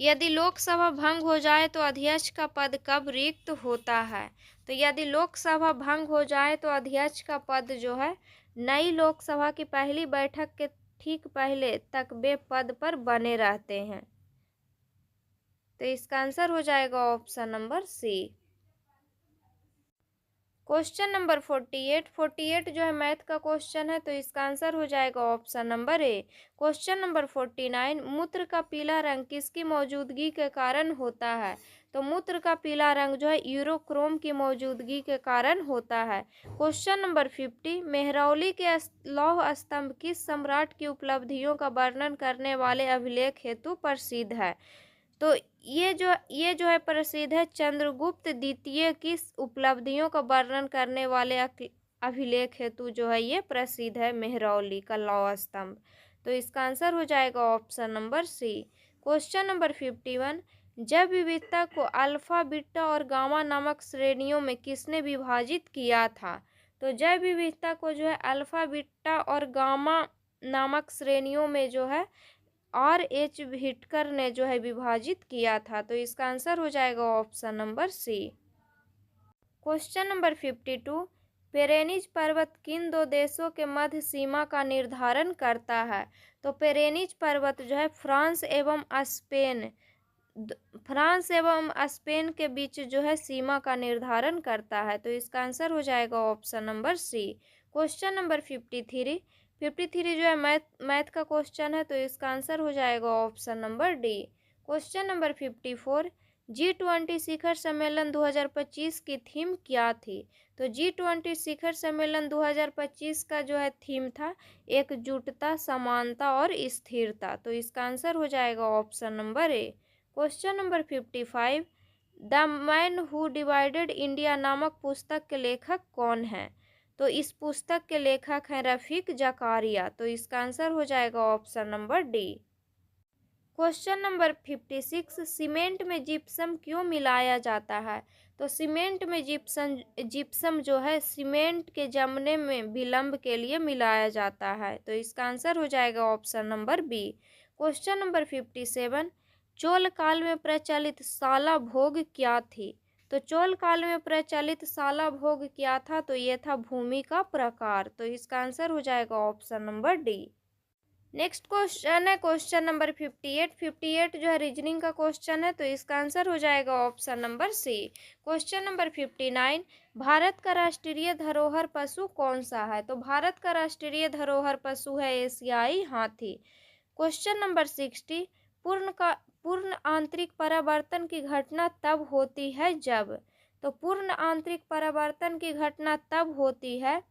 यदि लोकसभा भंग हो जाए तो अध्यक्ष का पद कब रिक्त होता है। तो यदि लोकसभा भंग हो जाए तो अध्यक्ष का पद जो है नई लोकसभा की पहली बैठक के ठीक पहले तक वे पद पर बने रहते हैं। तो इसका आंसर हो जाएगा option number C. Question number 48 जो है मैथ का क्वेश्चन है, तो इसका आंसर हो जाएगा option number A. Question number 49, मूत्र का पीला रंग किसकी मौजूदगी के कारण होता है? तो मूत्र का पीला रंग जो है यूरोक्रोम की मौजूदगी के कारण होता है। क्वेश्चन नंबर 50, मेहरौली के लौह स्तंभ किस सम्राट की उपलब्धियों का वर्णन करने वाले अभिलेख हेतु प्रसिद्ध है? तो ये जो है प्रसिद्ध है चंद्रगुप्त द्वितीय की उपलब्धियों का वर्णन करने वाले अभिलेख हेतु जो है ये प्रसिद्ध है मेहरौली का लौह स्तंभ। तो इसका आंसर हो जाएगा option number C. Question number 51, जैव विविधता को अल्फा बीटा और गामा नामक श्रेणियों में किसने विभाजित किया था? तो जैव विविधता को जो है अल्फा बीटा और गामा नामक श्रेणियों में जो है R.H. व्हिटकर ने जो है विभाजित किया था। तो इसका आंसर हो जाएगा option number C. Question number 52, Pyrenees पर्वत किन दो देशों के मध्य सीमा का निर्धारण करता है? तो पेरेनीज पर्वत जो है फ्रांस एवं स्पेन के बीच जो है सीमा का निर्धारण करता है। तो इसका आंसर हो जाएगा option number C. Question number 53 जो है मैथ का क्वेश्चन है, तो इसका आंसर हो जाएगा option number D. Question number 54, G20 शिखर सम्मेलन 2025 की थीम क्या थी? तो G20 शिखर सम्मेलन 2025 का जो है थीम था एकजुटता, समानता और स्थिरता। तो इसका आंसर हो जाएगा option number A. Question number 55, the man who divided India नामक पुस्तक के लेखक कौन हैं? तो इस पुस्तक के लेखक हैं रफीक जकारिया। तो इसका आंसर हो जाएगा option number D. Question number 56, cement में जिप्सम क्यों मिलाया जाता है? तो सीमेंट में जिप्सम जो है सीमेंट के जमने में विलंब के लिए मिलाया जाता है। तो इसका आंसर हो जाएगा option number B. Question number 57, Chola काल में प्रचलित साला भोग क्या थी? तो चोल काल में प्रचलित साला भोग क्या था? तो ये था भूमि का प्रकार। तो इसका आंसर हो जाएगा option number D. Next question है क्वेश्चन नंबर 58 जो है रीजनिंग का क्वेश्चन है, तो इसका आंसर हो जाएगा option number C. Question number 59, Bharat का राष्ट्रीय धरोहर पशु कौन सा है? तो भारत का राष्ट्रीय धरोहर पशु है एशियाई हाथी। क्वेश्चन नंबर 60, पूर्ण आंतरिक परावर्तन की घटना तब होती है जब? तो पूर्ण आंतरिक परावर्तन की घटना तब होती है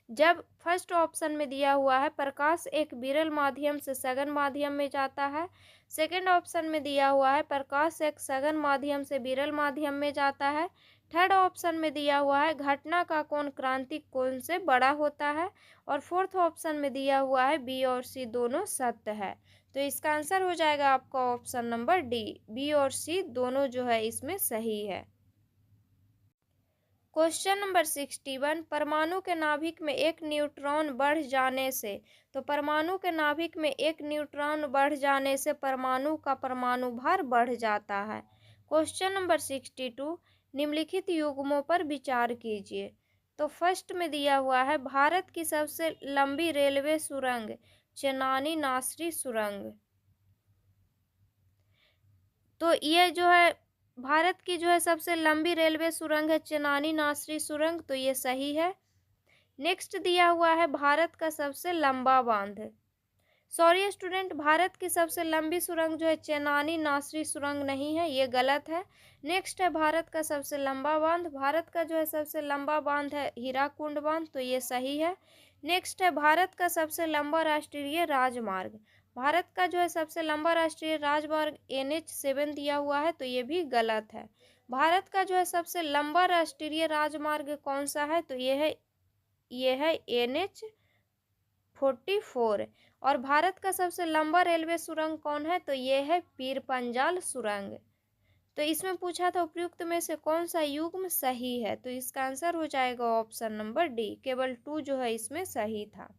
जब फर्स्ट ऑप्शन में दिया हुआ है प्रकाश एक विरल माध्यम से सघन माध्यम में जाता है। सेकंड ऑप्शन में दिया हुआ है प्रकाश एक सघन माध्यम से विरल माध्यम में जाता है। थर्ड ऑप्शन में दिया हुआ है घटना का कोण क्रांतिक कोण से बड़ा होता है। और फोर्थ ऑप्शन में दिया हुआ है बी और सी दोनों सत्य है। तो इसका आंसर हो जाएगा आपका ऑप्शन नंबर डी, बी और सी दोनों जो है इसमें सही है। क्वेश्चन नंबर 61, परमाणु के नाभिक में एक न्यूट्रॉन बढ़ जाने से, तो परमाणु के नाभिक में एक न्यूट्रॉन बढ़ जाने से परमाणु का परमाणु भार बढ़ जाता है। क्वेश्चन नंबर 62, निम्नलिखित युग्मों पर विचार कीजिए। तो फर्स्ट में दिया हुआ है भारत की सबसे लंबी रेलवे सुरंग चेनानी नासरी सुरंग। तो ये जो है भारत की जो है सबसे लंबी रेलवे सुरंग है चेनानी नासरी सुरंग। तो ये सही है। नेक्स्ट दिया हुआ है भारत का सबसे लंबा बांध, सॉरी स्टूडेंट, भारत की सबसे लंबी सुरंग जो है चेनानी नासरी सुरंग नहीं है, ये गलत है। नेक्स्ट है भारत का सबसे लंबा बांध, भारत का जो है सबसे लंबा बांध है हीराकुंड बांध। तो ये सही है। नेक्स्ट है भारत का सबसे लंबा राष्ट्रीय राजमार्ग, भारत का जो है सबसे लंबा राष्ट्रीय राजमार्ग NH7 दिया हुआ है। तो ये भी गलत है। भारत का जो है सबसे लंबा राष्ट्रीय राजमार्ग कौन सा है? तो ये है NH44। और भारत का सबसे लंबा रेलवे सुरंग कौन है? तो ये है पीरपंजाल सुरंग। तो इसमें पूछा था उपयुक्त में से कौन सा युग्म सही है? तो इसका आंसर हो जाएगा ऑप्शन नंबर डी, केवल 2 जो है इसमें सही था।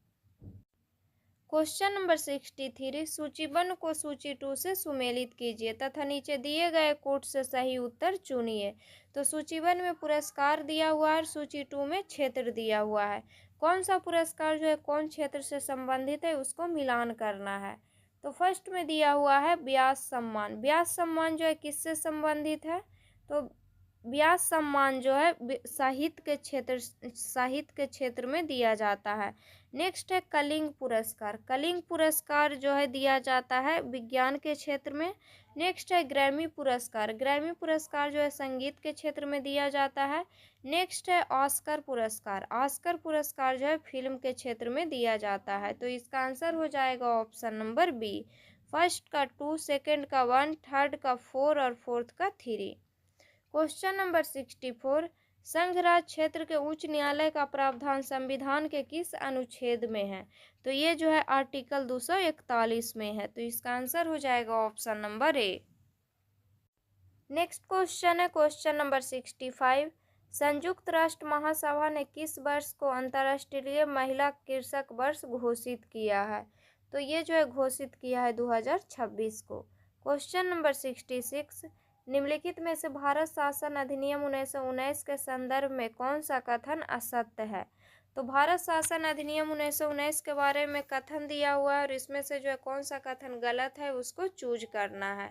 क्वेश्चन नंबर 63, सूचीबद्ध को सूची 2 से सुमेलित कीजिए तथा नीचे दिए गए कोट से सही उत्तर चुनिए। तो सूचीबद्ध में पुरस्कार दिया हुआ है, सूची 2 में क्षेत्र दिया हुआ है। कौन सा पुरस्कार जो है कौन क्षेत्र से संबंधित है उसको मिलान करना है। तो फर्स्ट में दिया हुआ है व्यास सम्मान। व्यास सम्मान जो है किससे संबंधित है? तो व्यास सम्मान जो है साहित्य के क्षेत्र में दिया जाता है। नेक्स्ट है कलिंग पुरस्कार। कलिंग पुरस्कार जो है दिया जाता है विज्ञान के क्षेत्र में। नेक्स्ट है ग्रैमी पुरस्कार। ग्रैमी पुरस्कार जो है संगीत के क्षेत्र में दिया जाता है। नेक्स्ट है ऑस्कर पुरस्कार। ऑस्कर पुरस्कार जो है फिल्म के क्षेत्र में दिया जाता है। तो इसका आंसर हो जाएगा ऑप्शन नंबर बी। फर्स्ट का 2, सेकंड का 1, थर्ड का 4 और फोर्थ का 3। क्वेश्चन नंबर 64, संघ राज्य क्षेत्र के उच्च न्यायालय का प्रावधान संविधान के किस अनुच्छेद में है? तो ये जो है आर्टिकल 241 में है। तो इसका आंसर हो जाएगा ऑप्शन नंबर ए। नेक्स्ट क्वेश्चन है क्वेश्चन नंबर 65, संयुक्त राष्ट्र महासभा ने किस वर्ष को अंतर्राष्ट्रीय महिला कृषक वर्ष घोषित किया है? तो ये जो है घोषित किया है 2026 को। क्वेश्चन नंबर 66, निम्नलिखित में से भारत शासन अधिनियम 1919 के संदर्भ में कौन सा कथन असत्य है? तो भारत शासन अधिनियम 1919 के बारे में कथन दिया हुआ है और इसमें से जो है कौन सा कथन गलत है उसको चूज करना है।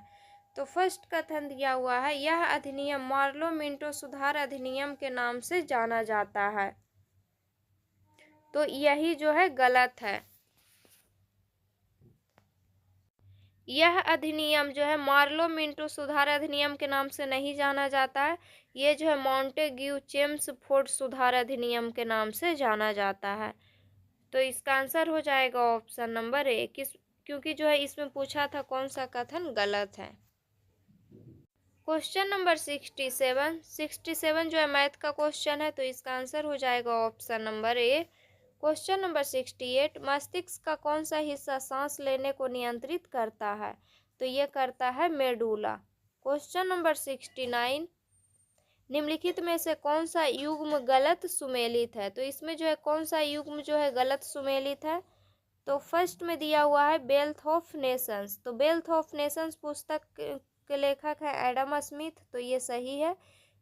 तो फर्स्ट कथन दिया हुआ है, यह अधिनियम मार्लो मिंटो सुधार अधिनियम के नाम से जाना जाता है। तो यही जो है गलत है। यह अधिनियम जो है मार्लो मिंटो सुधार अधिनियम के नाम से नहीं जाना जाता है। ये जो है मॉन्टेग्यू चेम्सफोर्ड सुधार अधिनियम के नाम से जाना जाता है। तो इसका आंसर हो जाएगा ऑप्शन नंबर ए। क्योंकि जो है इसमें पूछा था कौन सा कथन गलत है। क्वेश्चन नंबर 67 जो है मैथ का क्वेश्चन है। तो इसका आंसर हो जाएगा option number A. Question number 68, मस्तिष्क का कौन सा हिस्सा सांस लेने को नियंत्रित करता है? तो ये करता है मेडुला। क्वेश्चन नंबर 69, निम्नलिखित में से कौन सा युग्म गलत सुमेलित है? तो इसमें जो है कौन सा युग्म जो है गलत सुमेलित है? तो फर्स्ट में दिया हुआ है वेल्थ ऑफ नेशंस। तो वेल्थ ऑफ नेशंस पुस्तक के लेखक है एडम स्मिथ। तो ये सही है।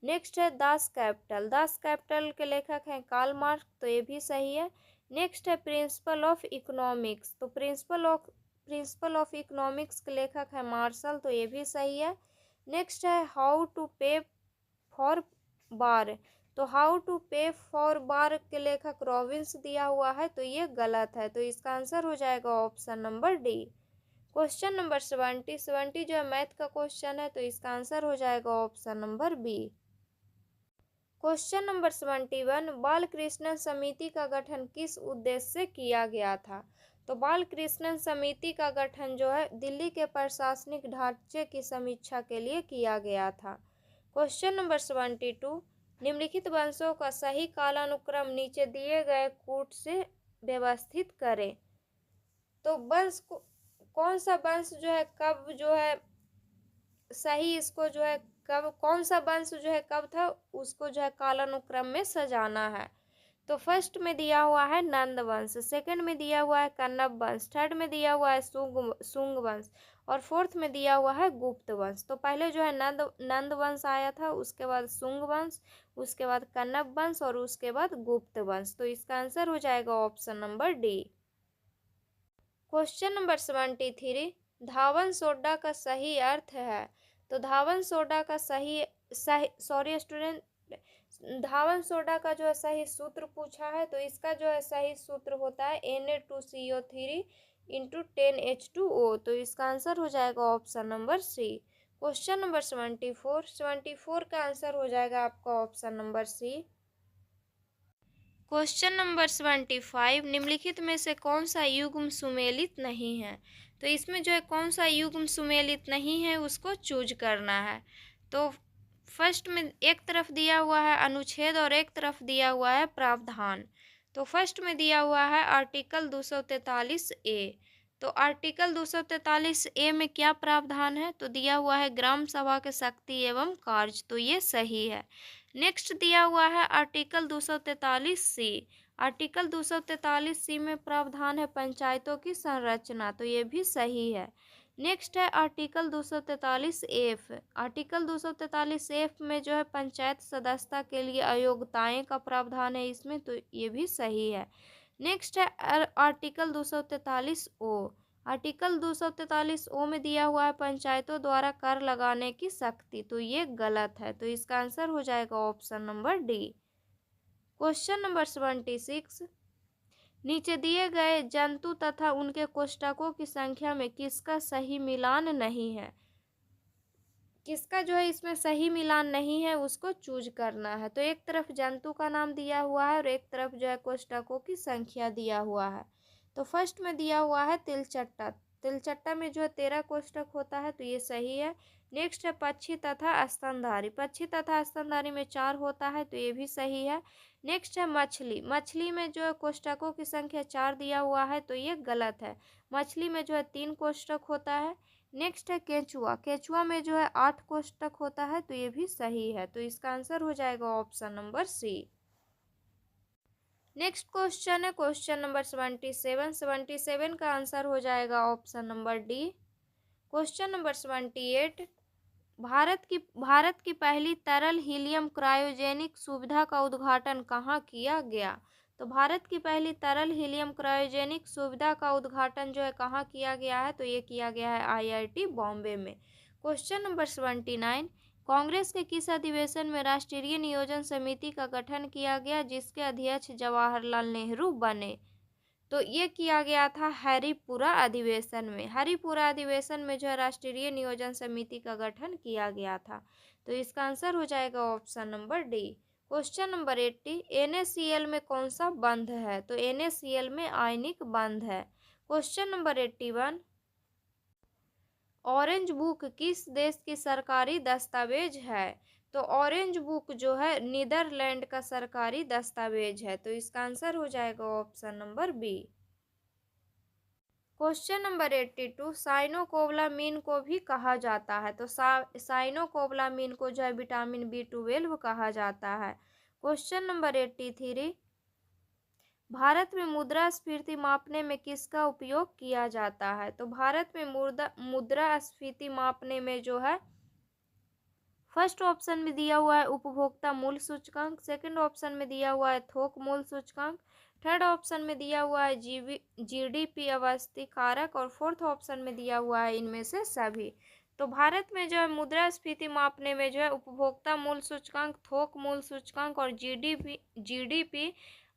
नेक्स्ट है दास कैपिटल। दास कैपिटल के लेखक हैं कार्ल मार्क्स। तो ये भी सही है। नेक्स्ट है प्रिंसिपल ऑफ इकोनॉमिक्स। तो प्रिंसिपल ऑफ इकोनॉमिक्स के लेखक है मार्शल। तो ये भी सही है। नेक्स्ट है हाउ टू पे फॉर बार। तो हाउ टू पे फॉर बार के लेखक रॉबिन्स दिया हुआ है। तो ये गलत है। तो इसका आंसर हो जाएगा option number D. Question number 70 जो है मैथ का क्वेश्चन है। तो इसका आंसर हो जाएगा option number B. Question number 71, बाल कृष्णन समिति का गठन किस उद्देश्य से किया गया था? तो बाल कृष्णन समिति का गठन जो है दिल्ली के प्रशासनिक ढांचे की समीक्षा के लिए किया गया था। क्वेश्चन नंबर 72, निम्नलिखित वंशों का सही कालानुक्रम नीचे दिए गए कूट से व्यवस्थित करें। तो वंश को कौन सा वंश जो है कब जो है सही इसको जो है कब कौन सा वंश जो है कब था उसको जो है कालानुक्रम में सजाना है। तो फर्स्ट में दिया हुआ है नंद वंश, सेकंड में दिया हुआ है कन्नब वंश, थर्ड में दिया हुआ है सुंग वंश और फोर्थ में दिया हुआ है गुप्त वंश। तो पहले जो है नंद वंश आया था, उसके बाद सुंग वंश, उसके बाद कन्नब वंश और उसके बाद गुप्त वंश। तो इसका आंसर हो जाएगा option number D. Question number 73, धावन सोडा का सही अर्थ है। तो धावन सोडा का सॉरी स्टूडेंट, धावन सोडा का जो है सही सूत्र पूछा है। तो इसका जो है सही सूत्र होता है Na2CO3 × 10H2O। तो इसका आंसर हो जाएगा option number C. Question number 74 का आंसर हो जाएगा आपका option number C. Question number 75, निम्नलिखित में से कौन सा युग्म सुमेलित नहीं है? तो इसमें जो है कौन सा युग्म सुमेलित नहीं है उसको चूज करना है। तो फर्स्ट में एक तरफ दिया हुआ है अनुच्छेद और एक तरफ दिया हुआ है प्रावधान। तो फर्स्ट में दिया हुआ है आर्टिकल 243 ए। तो आर्टिकल 243 ए में क्या प्रावधान है? तो दिया हुआ है ग्राम सभा के शक्ति एवं कार्य। तो ये सही है। नेक्स्ट दिया हुआ है आर्टिकल 243 सी। आर्टिकल 243 सी में प्रावधान है पंचायतों की संरचना। तो ये भी सही है। नेक्स्ट है आर्टिकल 243 एफ। आर्टिकल 243 एफ में जो है पंचायत सदस्यता के लिए अयोग्यताएं का प्रावधान है इसमें। तो ये भी सही है। नेक्स्ट है आर्टिकल 243 ओ। आर्टिकल 243 ओ में दिया हुआ है पंचायतों द्वारा कर लगाने की शक्ति, तो ये गलत है। तो इसका आंसर हो जाएगा option number D. Question number 76, नीचे दिए गए जंतु तथा उनके कोष्ठकों की संख्या में किसका सही मिलान नहीं है। किसका जो है इसमें सही मिलान नहीं है उसको चूज करना है। तो एक तरफ जंतु का नाम दिया हुआ है और एक तरफ जो है कोष्ठकों की संख्या दिया हुआ है। तो फर्स्ट में दिया हुआ है तिलचट्टा, तिलचट्टा में जो है 13 कोष्ठक होता है, तो ये सही है। नेक्स्ट है पक्षी तथा स्तनधारी, पक्षी तथा स्तनधारी में 4 होता है, तो ये भी सही है। नेक्स्ट है मछली, मछली में जो है कोष्ठकों की संख्या 4 दिया हुआ है, तो ये गलत है। मछली में जो है 3 कोष्ठक होता है। नेक्स्ट है केंचुआ, केंचुआ में जो है 8 कोष्ठक होता है, तो ये भी सही है। तो इसका आंसर हो जाएगा option number C. Next question है क्वेश्चन नंबर 77 का आंसर हो जाएगा option number D. Question number 78, Bharat की पहली तरल हीलियम क्रायोजेनिक सुविधा का उद्घाटन कहाँ किया गया। तो भारत की पहली तरल हीलियम क्रायोजेनिक सुविधा का उद्घाटन जो है कहाँ किया गया है, तो ये किया गया है IIT बॉम्बे में। क्वेश्चन नंबर 79, कांग्रेस के किस अधिवेशन में राष्ट्रीय नियोजन समिति का गठन किया गया जिसके अध्यक्ष जवाहरलाल नेहरू बने। तो ये किया गया था हरिपुरा अधिवेशन में। हरिपुरा अधिवेशन में जो है राष्ट्रीय नियोजन समिति का गठन किया गया था। तो इसका आंसर हो जाएगा option number D. Question number 80, NaCl में कौन सा बंध है। तो NaCl में आयनिक बंध है। क्वेश्चन नंबर 81, ऑरेंज बुक किस देश की सरकारी दस्तावेज है। तो ऑरेंज बुक जो है नीदरलैंड का सरकारी दस्तावेज है। तो इसका आंसर हो जाएगा option number B. Question number 82, cyanocobalamin को भी कहा जाता है। तो साइनोकोबालामिन को जो है विटामिन B12 कहा जाता है। क्वेश्चन नंबर 83, भारत में मुद्रास्फीति मापने में किसका उपयोग किया जाता है। तो भारत में मुद्रास्फीति मापने में जो है फर्स्ट ऑप्शन में दिया हुआ है उपभोक्ता मूल्य सूचकांक, सेकंड ऑप्शन में दिया हुआ है थोक मूल्य सूचकांक, थर्ड ऑप्शन में दिया हुआ है GDP अवस्थी कारक और फोर्थ ऑप्शन में दिया हुआ है इनमें से सभी। तो भारत में जो है मुद्रास्फीति मापने में जो है उपभोक्ता मूल्य सूचकांक, थोक मूल्य सूचकांक और GDP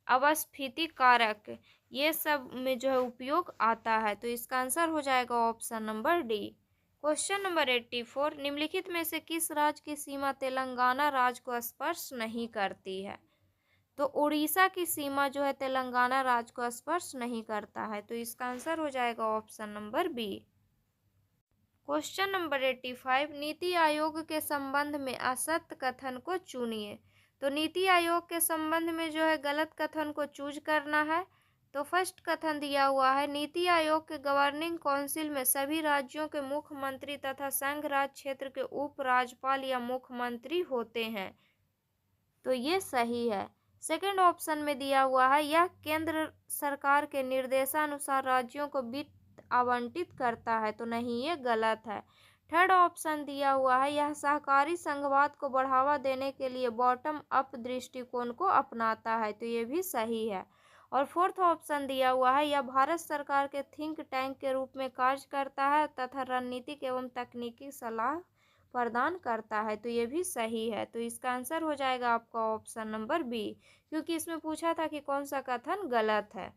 अवस्थिति कारक, ये सब में जो है उपयोग आता है। तो इसका आंसर हो जाएगा option number D. Question number 84, निम्नलिखित में से किस राज्य की सीमा तेलंगाना राज्य को स्पर्श नहीं करती है। तो उड़ीसा की सीमा जो है तेलंगाना राज्य को स्पर्श नहीं करता है। तो इसका आंसर हो जाएगा option number B. Question number 85, NITI आयोग के संबंध में असत्य कथन को चुनिए। तो नीति आयोग के संबंध में जो है गलत कथन को चूज करना है। तो फर्स्ट कथन दिया हुआ है, नीति आयोग के गवर्निंग काउंसिल में सभी राज्यों के मुख्यमंत्री तथा संघ राज्य क्षेत्र के उप राज्यपाल या मुख्यमंत्री होते हैं। तो ये सही है। सेकंड ऑप्शन में दिया हुआ है, यह केंद्र सरकार के निर्देशानुसार राज्यों को वित्त आवंटित करता है। तो नहीं, ये गलत है। थर्ड ऑप्शन दिया हुआ है, यह सहकारी संघवाद को बढ़ावा देने के लिए बॉटम अप दृष्टिकोण को अपनाता है। तो ये भी सही है। और फोर्थ ऑप्शन दिया हुआ है, यह भारत सरकार के थिंक टैंक के रूप में कार्य करता है तथा रणनीतिक एवं तकनीकी सलाह प्रदान करता है। तो ये भी सही है। तो इसका आंसर हो जाएगा आपका ऑप्शन नंबर बी, क्योंकि इसमें पूछा था कि कौन सा कथन गलत है।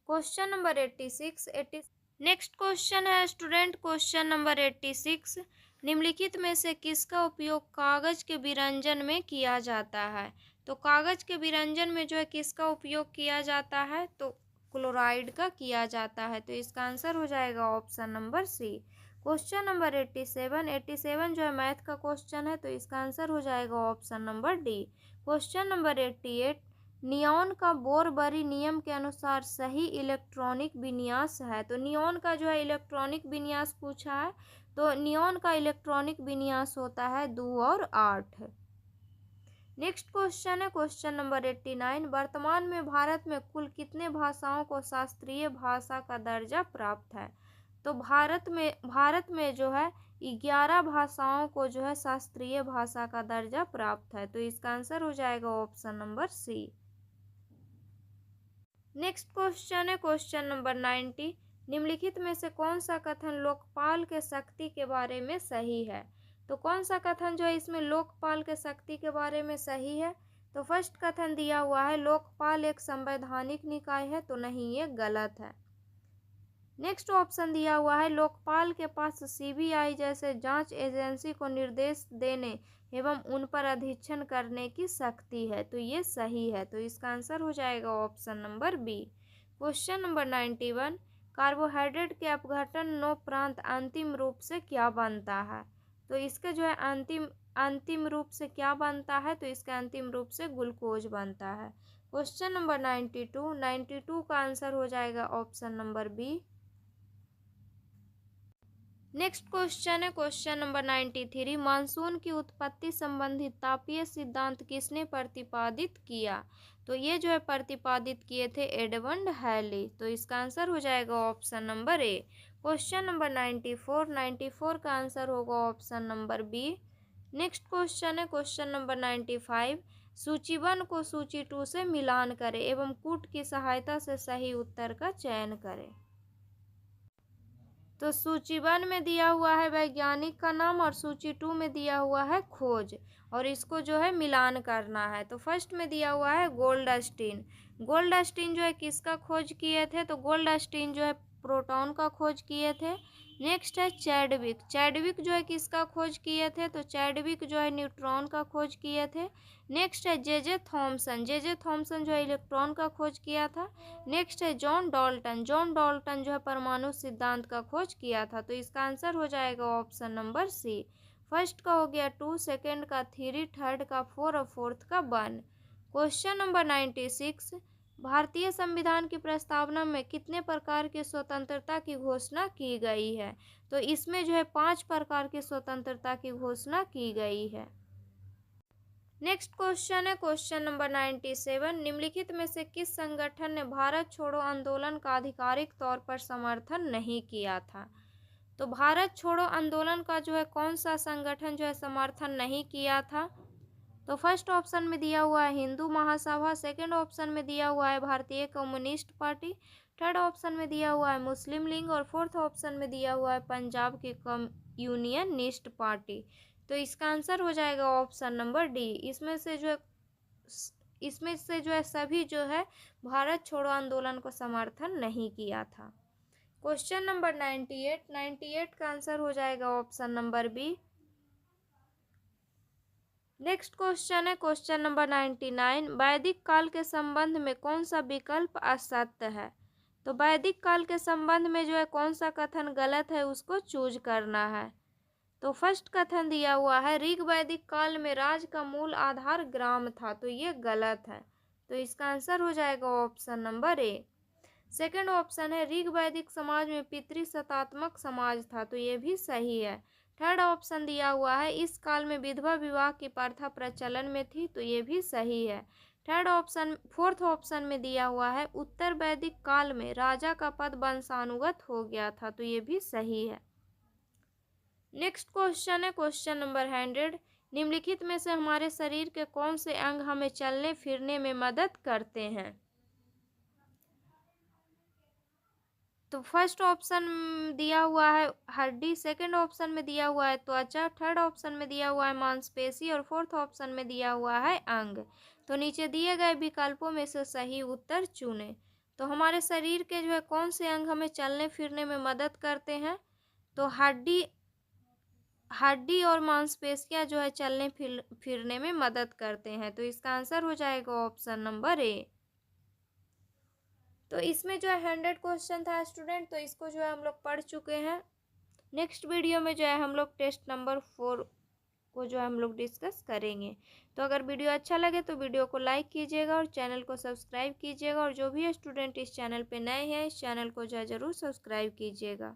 क्वेश्चन नंबर 86, नेक्स्ट क्वेश्चन है स्टूडेंट क्वेश्चन नंबर 86, निम्नलिखित में से किसका उपयोग कागज के विरंजन में किया जाता है। तो कागज के विरंजन में जो है किसका उपयोग किया जाता है, तो क्लोराइड का किया जाता है। तो इसका आंसर हो जाएगा option number C. Question number 87 जो है मैथ का क्वेश्चन है। तो इसका आंसर हो जाएगा option number D. Question number 88, neon का बोरबरी नियम के अनुसार सही इलेक्ट्रॉनिक विन्यास है। तो नियॉन का जो है इलेक्ट्रॉनिक विन्यास पूछा है। तो नियॉन का इलेक्ट्रॉनिक विन्यास होता है 2 और 8। नेक्स्ट क्वेश्चन है क्वेश्चन नंबर 89, वर्तमान में भारत में कुल कितने भाषाओं को शास्त्रीय भाषा का दर्जा प्राप्त है। तो भारत में जो है 11 भाषाओं को जो है शास्त्रीय भाषा का दर्जा प्राप्त है। तो इसका आंसर हो जाएगा option number C. Next question है क्वेश्चन नंबर 90, निम्नलिखित में से कौन सा कथन लोकपाल के शक्ति के बारे में सही है? तो कौन सा कथन जो है इसमें लोकपाल के शक्ति के बारे में सही है? तो फर्स्ट कथन दिया हुआ है लोकपाल एक संवैधानिक निकाय है, तो नहीं, ये गलत है। नेक्स्ट ऑप्शन दिया हुआ है लोकपाल के पास सीबीआई जैसे जांच एजेंसी को निर्देश देने एवं उन पर अधीक्षण करने की शक्ति है, तो ये सही है। तो इसका आंसर हो जाएगा option number B. Question number 91, carbohydrate के अपघटन नोपरांत अंतिम रूप से क्या बनता है? तो इसके जो है अंतिम रूप से क्या बनता है? तो इसका अंतिम रूप से ग्लूकोज बनता है। क्वेश्चन नंबर 92 का आंसर हो जाएगा option number B. Next question है क्वेश्चन नंबर 93, मानसून की उत्पत्ति संबंधी तापीय सिद्धांत किसने प्रतिपादित किया? तो ये जो है प्रतिपादित किए थे एडमंड हैली, तो इसका आंसर हो जाएगा option number A. Question number 94 का आंसर होगा option number B. Next question है क्वेश्चन नंबर 95, सूचीबद्ध को सूची 2 से मिलान करें एवं कूट की सहायता से सही उत्तर का चयन करें। तो सूचीबद्ध में दिया हुआ है वैज्ञानिक का नाम और सूची 2 में दिया हुआ है खोज, और इसको जो है मिलान करना है। तो फर्स्ट में दिया हुआ है गोल्डस्टीन। गोल्डस्टीन जो है किसका खोज किए थे? तो गोल्डस्टीन जो है प्रोटॉन का खोज किए थे। नेक्स्ट है चैडविक। चैडविक जो है किसका खोज किए थे? तो चैडविक जो है न्यूट्रॉन का खोज किए थे। नेक्स्ट है जे थॉमसन। जे थॉमसन जो है इलेक्ट्रॉन का खोज किया था। नेक्स्ट है जॉन डाल्टन। जॉन डाल्टन जो है परमाणु सिद्धांत का खोज किया था। तो इसका आंसर हो जाएगा ऑप्शन नंबर सी। फर्स्ट का हो गया 2, सेकेंड का 3, थर्ड का 4 और फोर्थ का 1। क्वेश्चन नंबर 96, भारतीय संविधान की प्रस्तावना में कितने प्रकार की स्वतंत्रता की घोषणा की गई है? तो इसमें जो है 5 प्रकार की स्वतंत्रता की घोषणा की गई है। नेक्स्ट क्वेश्चन है क्वेश्चन नंबर 97, निम्नलिखित में से किस संगठन ने भारत छोड़ो आंदोलन का आधिकारिक तौर पर समर्थन नहीं किया था? तो भारत छोड़ो आंदोलन का जो है कौन सा संगठन जो है समर्थन नहीं किया था? तो फर्स्ट ऑप्शन में दिया हुआ है हिंदू महासभा, सेकंड ऑप्शन में दिया हुआ है भारतीय कम्युनिस्ट पार्टी, थर्ड ऑप्शन में दिया हुआ है मुस्लिम लीग और फोर्थ ऑप्शन में दिया हुआ है पंजाब की यूनियनिस्ट पार्टी। तो इसका आंसर हो जाएगा ऑप्शन नंबर डी। इसमें से जो है सभी जो है भारत छोड़ो आंदोलन को समर्थन नहीं किया था। क्वेश्चन नंबर 98 का आंसर हो जाएगा option number B. Next question है क्वेश्चन नंबर 99, वैदिक काल के संबंध में कौन सा विकल्प असत्य है? तो वैदिक काल के संबंध में जो है कौन सा कथन गलत है उसको चूज करना है। तो फर्स्ट कथन दिया हुआ है ऋग वैदिक काल में राज का मूल आधार ग्राम था, तो ये गलत है। तो इसका आंसर हो जाएगा ऑप्शन नंबर ए। सेकंड ऑप्शन है ऋग वैदिक समाज में पितृसत्तात्मक समाज था, तो ये भी सही है। थर्ड ऑप्शन दिया हुआ है इस काल में विधवा विवाह की प्रथा प्रचलन में थी, तो ये भी सही है। फोर्थ ऑप्शन में दिया हुआ है उत्तर वैदिक काल में राजा का पद वंशानुगत हो गया था, तो ये भी सही है। नेक्स्ट क्वेश्चन है क्वेश्चन नंबर 100, निम्नलिखित में से हमारे शरीर के कौन से अंग हमें चलने फिरने में मदद करते हैं? तो फर्स्ट ऑप्शन दिया हुआ है हड्डी, सेकंड ऑप्शन में दिया हुआ है त्वचा, थर्ड ऑप्शन में दिया हुआ है मांसपेशी और फोर्थ ऑप्शन में दिया हुआ है अंग। तो नीचे दिए गए विकल्पों में से सही उत्तर चुनें। तो हमारे शरीर के जो है कौन से अंग हमें चलने फिरने में मदद करते हैं? तो हड्डी और मांसपेशियां जो है चलने फिरने में मदद करते हैं। तो इसका आंसर हो जाएगा ऑप्शन नंबर ए। तो इसमें जो है 100 क्वेश्चन था स्टूडेंट, तो इसको जो है हम लोग पढ़ चुके हैं। नेक्स्ट वीडियो में जो है हम लोग टेस्ट नंबर 4 को जो है हम लोग डिस्कस करेंगे। तो अगर वीडियो अच्छा लगे तो वीडियो को लाइक कीजिएगा और चैनल को सब्सक्राइब कीजिएगा, और जो भी स्टूडेंट इस चैनल पे नए हैं इस चैनल को जो है ज़रूर सब्सक्राइब कीजिएगा।